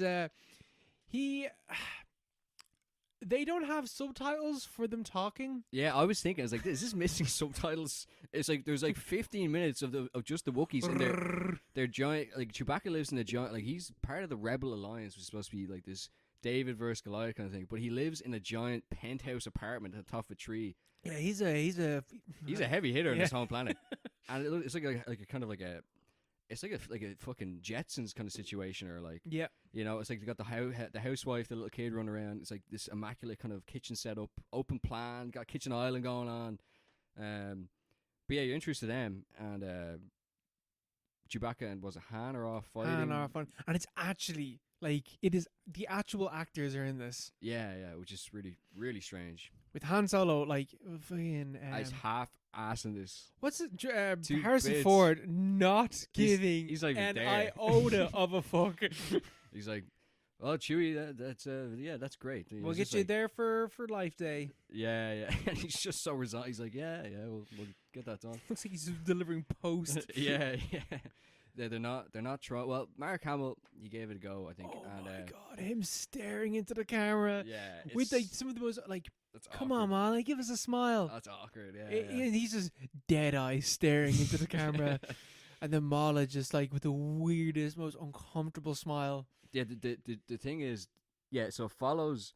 they don't have subtitles for them talking. Yeah, I was thinking, I was like, is this missing subtitles? It's like there's like 15 minutes of just the Wookiees, and they're giant. Like Chewbacca lives in a giant. Like he's part of the Rebel Alliance, which is supposed to be like this David versus Goliath kind of thing. But he lives in a giant penthouse apartment at the top of a tree. Yeah, he's a heavy hitter on Yeah. this whole planet, and it's like a kind of like a. It's like a fucking Jetsons kind of situation, or like, yeah. you know, it's like they got the housewife, the little kid running around. It's like this immaculate kind of kitchen setup, open plan, got kitchen island going on. But yeah, you're introduced to them, and Chewbacca and was it Han or off fighting? Han are fun, and it's actually like it is. The actual actors are in this Yeah, which is really, really strange. with Han Solo. Like fucking. He's half ass in this. What's it? Two Harrison bits. Ford not giving he's not even an there. iota of a fuck. He's like, "Oh, Chewie, that's great. We'll get you there for Life Day. Yeah." And he's just so resigned. He's like, "Yeah, we'll get that done." Looks like he's delivering post. yeah. They're not trying. Well, Mark Hamill, he gave it a go, I think. Oh and, my god, him staring into the camera yeah, with like some of the most like, that's come awkward. on, man, like, give us a smile. That's awkward. And he's just dead eyes staring into the camera, and then Mala just like with the weirdest, most uncomfortable smile. Yeah, the thing is, yeah. So it follows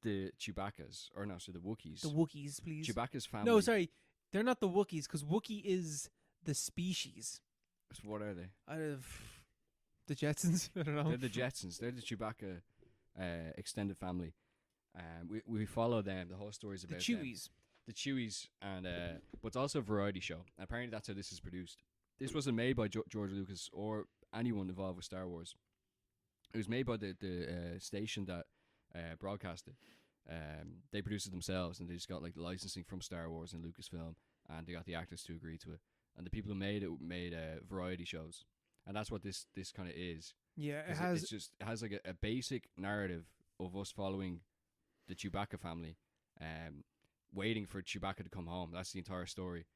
the Chewbaccas, or no, so the Wookiees. The Wookiees, please. Chewbacca's family. No, sorry, they're not the Wookiees because Wookiee is the species. So what are they? Out of the Jetsons, I don't know. They're the Jetsons. They're the Chewbacca extended family. We follow them. The whole story is The about them. Chewies. The Chewies, and but it's also a variety show. Apparently, that's how this is produced. This wasn't made by George Lucas or anyone involved with Star Wars. It was made by the station that broadcast it. They produced it themselves, and they just got like the licensing from Star Wars and Lucasfilm, and they got the actors to agree to it. And the people who made it made variety shows, and that's what this kind of is. Yeah, it 'Cause has. it has like a basic narrative of us following the Chewbacca family, waiting for Chewbacca to come home. That's the entire story.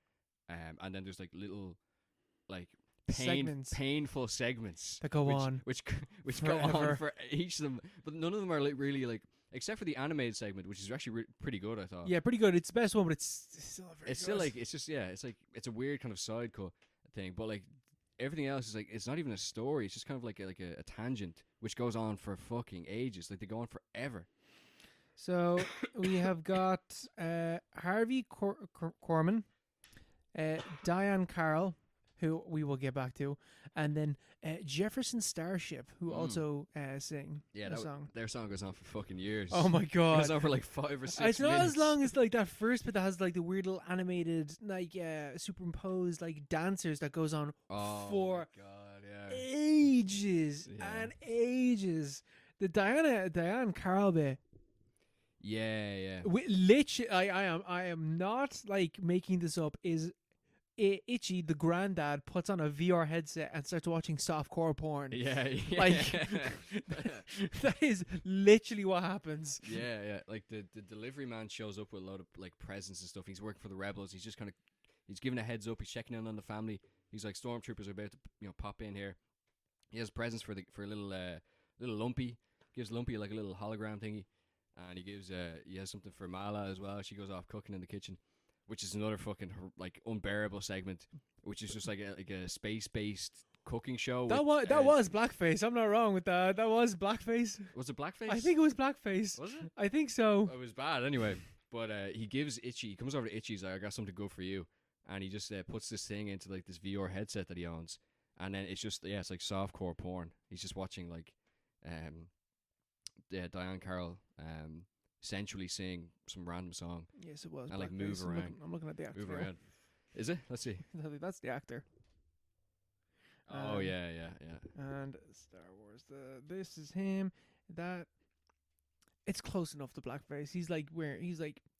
And then there's like little, like painful segments that go on which go on forever. for each of them, but none of them are like really like, except for the animated segment, which is actually pretty good, I thought. Yeah, pretty good. It's the best one, but it's still not very It's good. still like, it's just, yeah, it's like, it's a weird kind of side cut thing, but like everything else is like, it's not even a story. It's just kind of like a tangent which goes on for fucking ages. Like they go on forever. So we have got Harvey Korman, Diane Carroll, who we will get back to, and then Jefferson Starship, who also sing a song. Their song goes on for fucking years. Oh my It god! goes on for like 5 or 6 It's not minutes. as long as like that first bit that has like the weird little animated, like superimposed like dancers that goes on Oh for my god, yeah. ages Yeah. and ages. The Diane Carroll bit. Yeah. Literally, I am not like making this up. Is Itchy, the granddad, puts on a VR headset and starts watching softcore porn. Yeah. Like that is literally what happens. Yeah. Like the delivery man shows up with a lot of like presents and stuff. He's working for the rebels. He's just kind of, he's giving a heads up. He's checking in on the family. He's like, stormtroopers are about to pop in here. He has presents for a little Lumpy. Gives Lumpy like a little hologram thingy, and he has something for Mala as well. She goes off cooking in the kitchen, which is another fucking like unbearable segment, which is just like a space based cooking show. That with, was blackface. I'm not wrong with that. That was blackface. Was it blackface? I think it was blackface. Was it? I think so. It was bad anyway. But he gives Itchy. He comes over to Itchy. He's like, I got something good for you, and he just puts this thing into like this VR headset that he owns, and then it's just it's like softcore porn. He's just watching like Diane Carroll sensually sing some random song Yes, it was. and like move blackface. around. I'm looking at the actor. Move now. around. Is it? Let's see. That's the actor. Oh yeah. And Star Wars. This is him. That it's close enough to blackface. He's like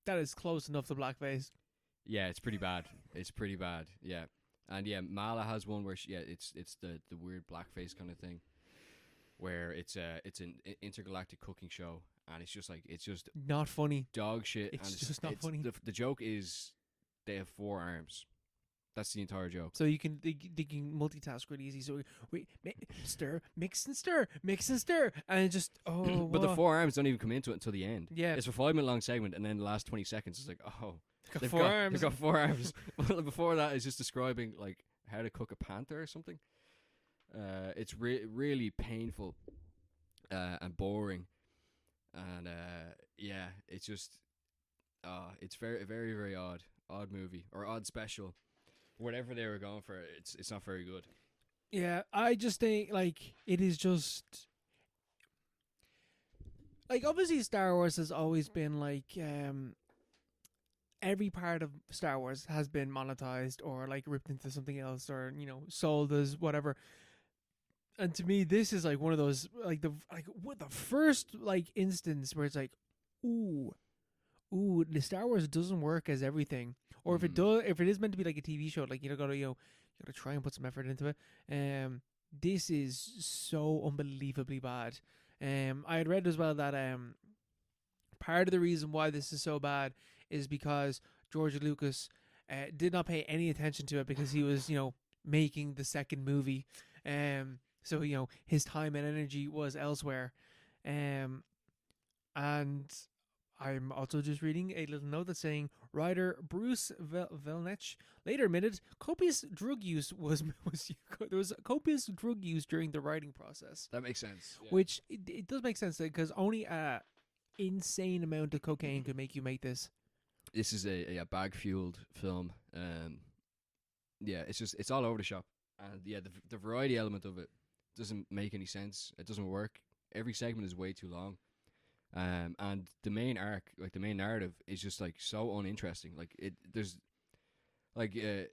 that is close enough to blackface. Yeah, it's pretty bad. It's pretty bad. Yeah, and yeah, Mala has one where it's the weird blackface kind of thing, where it's an intergalactic cooking show, and it's just Not funny. dog shit. It's and just not funny. The joke is they have 4 arms. That's the entire joke. So they can multitask really easy. So stir, mix and stir, and it just But the 4 arms don't even come into it until the end. Yeah, It's a 5-minute long segment, and then the last 20 seconds is like, got 4 arms. They've got 4 arms. Before that is just describing like how to cook a panther or something. It's really painful and boring, and it's just it's very very very odd movie or odd special. Whatever they were going for, it's not very good. Yeah, I just think like it is just like obviously Star Wars has always been like every part of Star Wars has been monetized or like ripped into something else or sold as whatever. And to me, this is like one of those the first like instance where it's like, ooh, the Star Wars doesn't work as everything. Or if it does, if it is meant to be like a TV show, like you gotta try and put some effort into it. This is so unbelievably bad. I had read as well that part of the reason why this is so bad is because George Lucas did not pay any attention to it because he was making the second movie. So his time and energy was elsewhere. And I'm also just reading a little note that's saying writer Bruce Velnich later admitted copious drug use was there was copious drug use during the writing process. That makes sense. Yeah. Which it does make sense because only a insane amount of cocaine could make you make this. This is a bag fueled film. It's all over the shop, and the variety element of it doesn't make any sense. It doesn't work. Every segment is way too long. And the main arc, like the main narrative, is just like so uninteresting. Like there's like the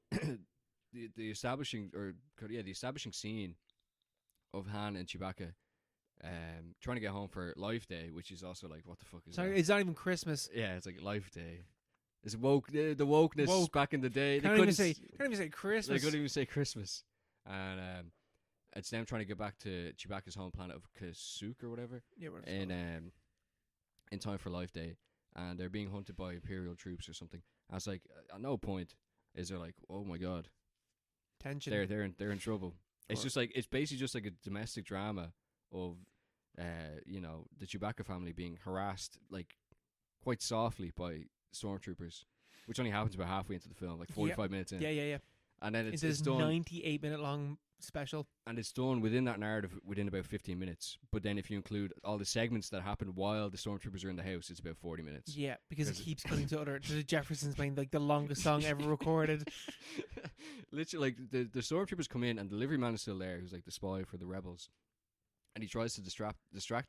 establishing scene of Han and Chewbacca, trying to get home for Life Day, which is also like what the fuck is that? It's not even Christmas. Yeah, it's like Life Day. It's woke. The wokeness back in the day. Can't even say Christmas. They couldn't even say Christmas, and it's them trying to get back to Chewbacca's home planet of Kasuk or whatever. Yeah, in time for Life Day, and they're being hunted by Imperial troops or something. I was like, at no point is there like, oh my god, tension. They're in trouble. It's just like it's basically just like a domestic drama of, the Chewbacca family being harassed like quite softly by stormtroopers, which only happens about halfway into the film, like 45 minutes in. Yeah. And then it's done 98 minute long special, and it's done within that narrative within about 15 minutes. But then if you include all the segments that happen while the stormtroopers are in the house, it's about 40 minutes. Yeah, because it keeps cutting to the Jeffersons playing like the longest song ever recorded. Literally, like the stormtroopers come in and the delivery man is still there, who's like the spy for the rebels, and he tries to distract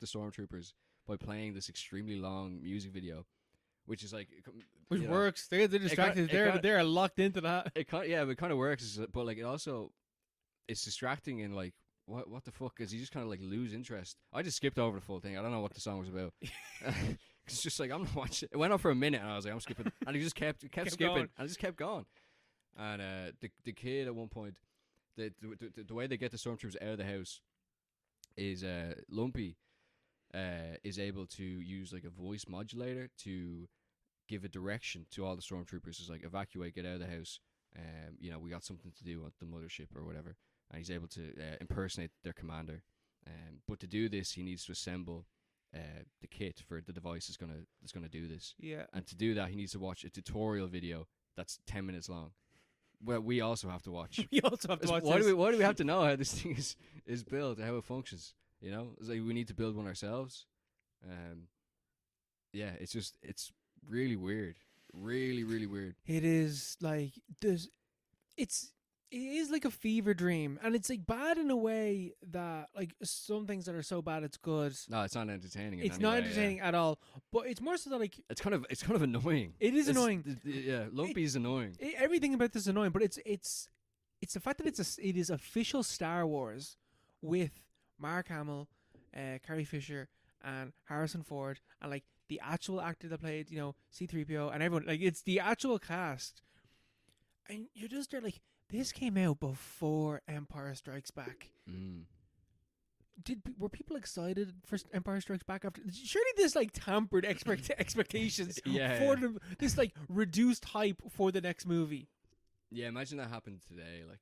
the stormtroopers by playing this extremely long music video, which is like which works. They're distracted. They're locked into that. It kind of works, but like it's distracting and like what the fuck? Because you just kind of like lose interest. I just skipped over the full thing. I don't know what the song was about. It's just like I'm not watching. It went on for a minute, and I was like, I'm skipping, and he just kept skipping, going. and I just kept going. And the kid at one point, the way they get the stormtroopers out of the house is Lumpy is able to use like a voice modulator to give a direction to all the stormtroopers. It's like evacuate, get out of the house. We got something to do at the mothership or whatever. And he's able to impersonate their commander. But to do this, he needs to assemble the kit for the device that's gonna do this. Yeah. And to do that, he needs to watch a tutorial video that's 10 minutes long. Well, we also have to watch. We also have to watch. Why do we have to know how this thing is built, how it functions? It's like we need to build one ourselves. It's really weird, really really weird. It is like it's it is like a fever dream, and it's like bad in a way that like some things that are so bad it's good. No, it's not entertaining. In It's any not way, entertaining at all, but it's more so that like It's kind of annoying. it is annoying. Yeah, Lumpy is annoying. Everything about this is annoying, but it's the fact that it is official Star Wars with Mark Hamill, Carrie Fisher, and Harrison Ford, and like the actual actor that played C-3PO and everyone. Like it's the actual cast, and you're just there like this came out before Empire Strikes Back. Mm. Were people excited for Empire Strikes Back after? Surely this like tampered expectations for this like reduced hype for the next movie. Yeah, imagine that happened today. Like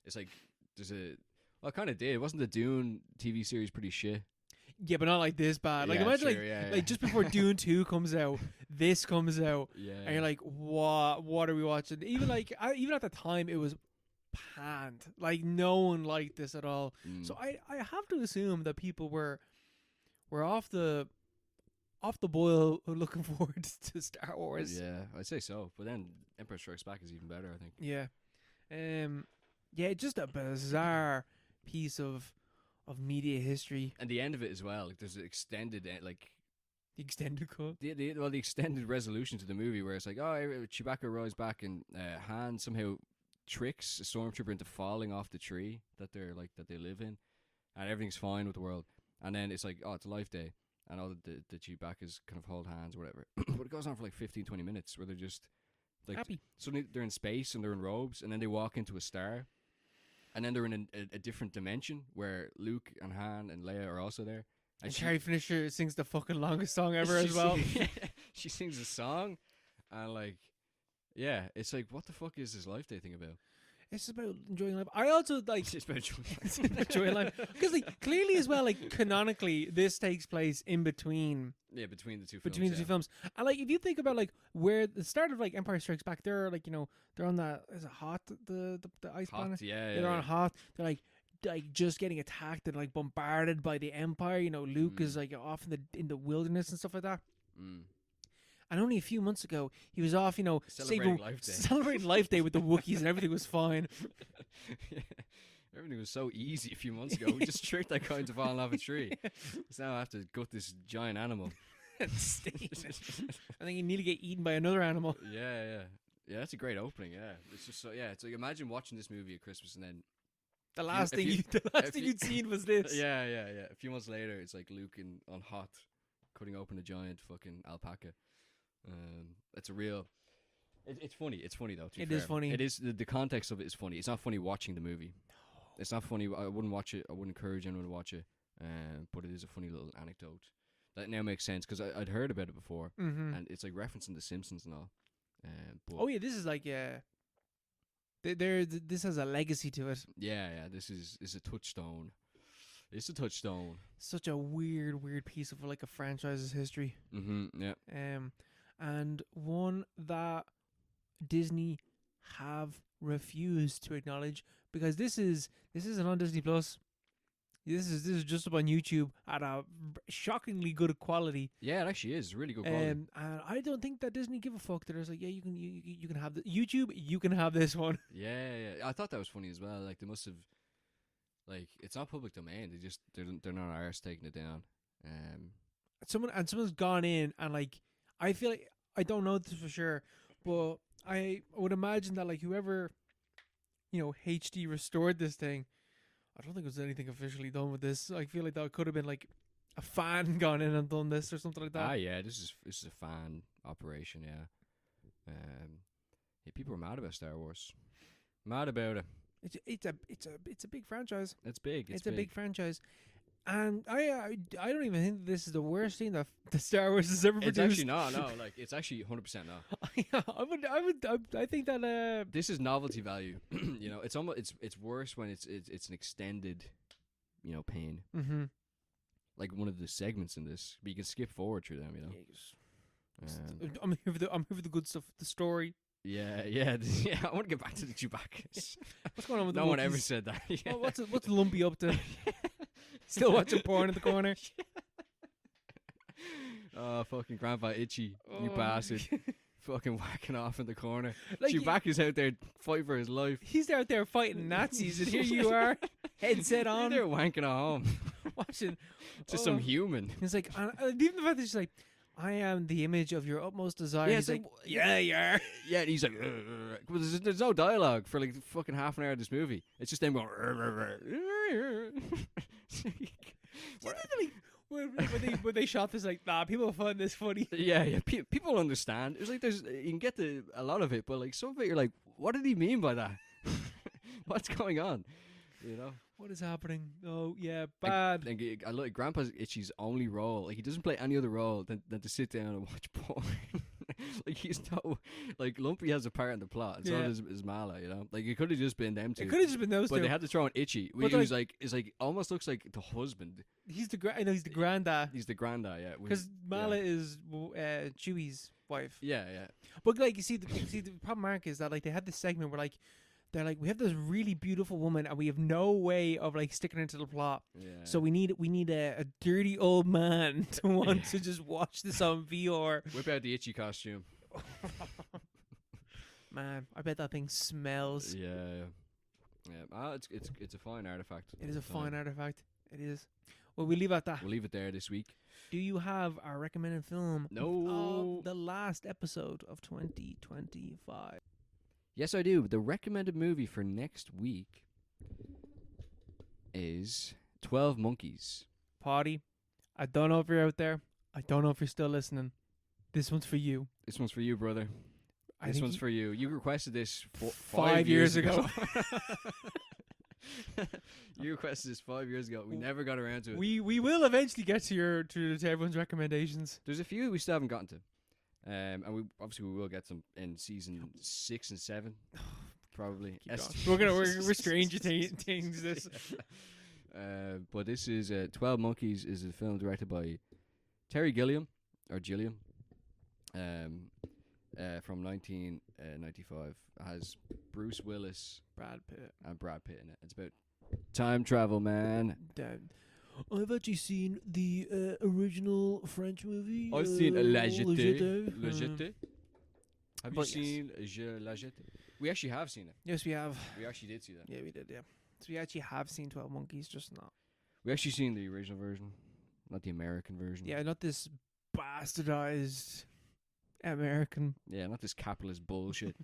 it's like there's a. Well, it kind of did. Wasn't the Dune TV series pretty shit? Yeah, but not like this bad. Like Yeah, imagine true, like just before Dune 2 comes out, this comes out, Yeah. and you're like, what are we watching? Even like even at the time, it was panned. Like no one liked this at all. Mm. So I have to assume that people were off the boil looking forward to Star Wars. Yeah, I'd say so. But then Empire Strikes Back is even better, I think. Yeah. Yeah, just a bizarre piece of media history. And the end of it as well. Like there's an extended like The extended cut. the extended resolution to the movie where it's like, oh, Chewbacca arrives back and Han somehow tricks a stormtrooper into falling off the tree that they live in, and everything's fine with the world. And then it's like, oh, it's a life day, and all the Chewbaccas kind of hold hands or whatever. But it goes on for like 15-20 minutes where they're just like Happy. suddenly they're in space and they're in robes, and then they walk into a star, and then they're in a different dimension where Luke and Han and Leia are also there. And Carrie Fisher sings the fucking longest song ever as well. She sings a song, and like, yeah, it's like, what the fuck is this life day thing about? It's about enjoying life. I also like It's about enjoying it's life. about enjoying life because like clearly as well, like canonically, this takes place in between Yeah, between the two films. And like if you think about like where the start of like Empire Strikes Back, they're like they're on that is it Hot the ice planet. Yeah, They're on Hot. They're like just getting attacked and like bombarded by the Empire. Luke is like off in the wilderness and stuff like that. Mm. And only a few months ago, he was off, Celebrating Life Day. celebrating Life Day with the Wookiees, and everything was fine. Yeah. Everything was so easy a few months ago. We just tricked that guy into falling off a tree. So now I have to gut this giant animal. And stain it. I think you need to get eaten by another animal. Yeah. That's a great opening. Yeah, it's just so. Yeah, it's like imagine watching this movie at Christmas and then The last if thing you- you'd seen was this. Yeah. A few months later, it's like Luke on Hot, cutting open a giant fucking alpaca. It's a real. It's funny. It's funny though. It is funny. It is the context of it is funny. It's not funny watching the movie. No. It's not funny. I wouldn't watch it. I wouldn't encourage anyone to watch it. But it is a funny little anecdote that now makes sense because I'd heard about it before, and it's like referencing The Simpsons and all. But Oh yeah, this is like this has a legacy to it. yeah. This is a touchstone. It's a touchstone. Such a weird piece of like a franchise's history. Yeah. And one that Disney have refused to acknowledge because this isn't on Disney Plus. This is just up on YouTube at a shockingly good quality. Yeah, it actually is really good quality. And I don't think that Disney give a fuck. That it's like, yeah, you can have the YouTube. You can have this one. Yeah. I thought that was funny as well. Like they must have, like it's not public domain. They're not arse taking it down. Someone's gone in and like I feel like I don't know this for sure, but I would imagine that like whoever HD restored this thing. I don't think it was anything officially done with this. I feel like that could have been like a fan gone in and done this or something like that. Yeah, this is a fan operation. Yeah, people are mad about Star Wars. Mad about it. It's a big franchise. It's big. It's a big franchise, and I don't even think this is the worst thing that the Star Wars has ever produced. It's actually not. No, like it's actually 100% not. I think that This is novelty value. It's almost it's worse when it's an extended, pain. Mm-hmm. Like one of the segments in this, but you can skip forward through them. I'm here for the good stuff. The story. Yeah. I want to get back to the Chewbacca's. What's going on with no the one Wookiees? ever said that. Yeah. What's Lumpy up to? Still watching porn in the corner. Oh, fucking Grandpa Itchy, you bastard. fucking whacking off in the corner. Like, Chewbacca's out there fighting for his life. he's out there fighting Nazis, and here you are, headset on, They're wanking at home watching. to some human. He's like, even the fact that he's like, I am the image of your utmost desire. Yeah, He's it's like, yeah, you are. Yeah, and he's like, well, there's no dialogue for like fucking half an hour of this movie. It's just them going. When they shot this, like, nah, people find this funny. Yeah. People understand. It's like you can get a lot of it, but like some of it, you're like, what did he mean by that? What's going on? You know. What is happening? Oh yeah, bad. I like Grandpa's Itchy's only role. Like he doesn't play any other role than to sit down and watch porn. Like he's no like Lumpy has a part in the plot. And so does Mala. You know, like it could have just been them two. It could have just been those but two. They had to throw in Itchy, which is like almost looks like the husband. He's the he's the granddad. He's the granddad, yeah. Because Mala is Chewie's wife. Yeah. But like you see the problem, Mark, is that like they had this segment where like. They're like, we have this really beautiful woman, and we have no way of like sticking her to the plot. Yeah. So we need a dirty old man to want to just watch this on VR. Whip out the Itchy costume. Man, I bet that thing smells. Yeah. It's a fine artifact. It is a fine artifact. It is. Well, we leave it at that. We'll leave it there this week. Do you have our recommended film? No. Of the last episode of 2025. Yes, I do. The recommended movie for next week is 12 Monkeys. Party, I don't know if you're out there. I don't know if you're still listening. This one's for you. This one's for you, brother. This one's for you. You requested this 5 years ago. You requested this 5 years ago. We never got around to it. We will eventually get to everyone's recommendations. There's a few we still haven't gotten to. And we will get some in season 6 and 7, probably. We're Stranger Things. This, but this is 12 Monkeys is a film directed by Terry Gilliam from 1995. It has Bruce Willis, Brad Pitt in it. It's about time travel, man. I've actually seen the original French movie. I've seen La Jetée. Have you seen La Jetée? We actually have seen it. Yes, we have. We actually did see that. Yeah, we did, yeah. So we actually have seen 12 Monkeys, just not. We actually seen the original version, not the American version. Yeah, not this bastardized American. Yeah, not this capitalist bullshit.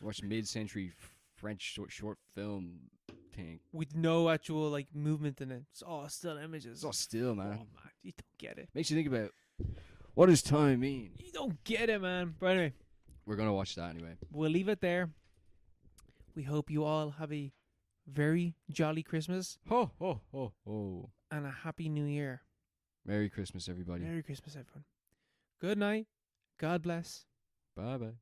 Watch mid-century French short film thing with no actual like movement in it. It's all still images. It's all still, man. Oh man, you don't get it. Makes you think about what does time mean. You don't get it, man. But anyway, we're gonna watch that anyway. We'll leave it there. We hope you all have a very jolly Christmas. Ho ho ho ho. And a happy New Year. Merry Christmas, everybody. Merry Christmas, everyone. Good night. God bless. Bye bye.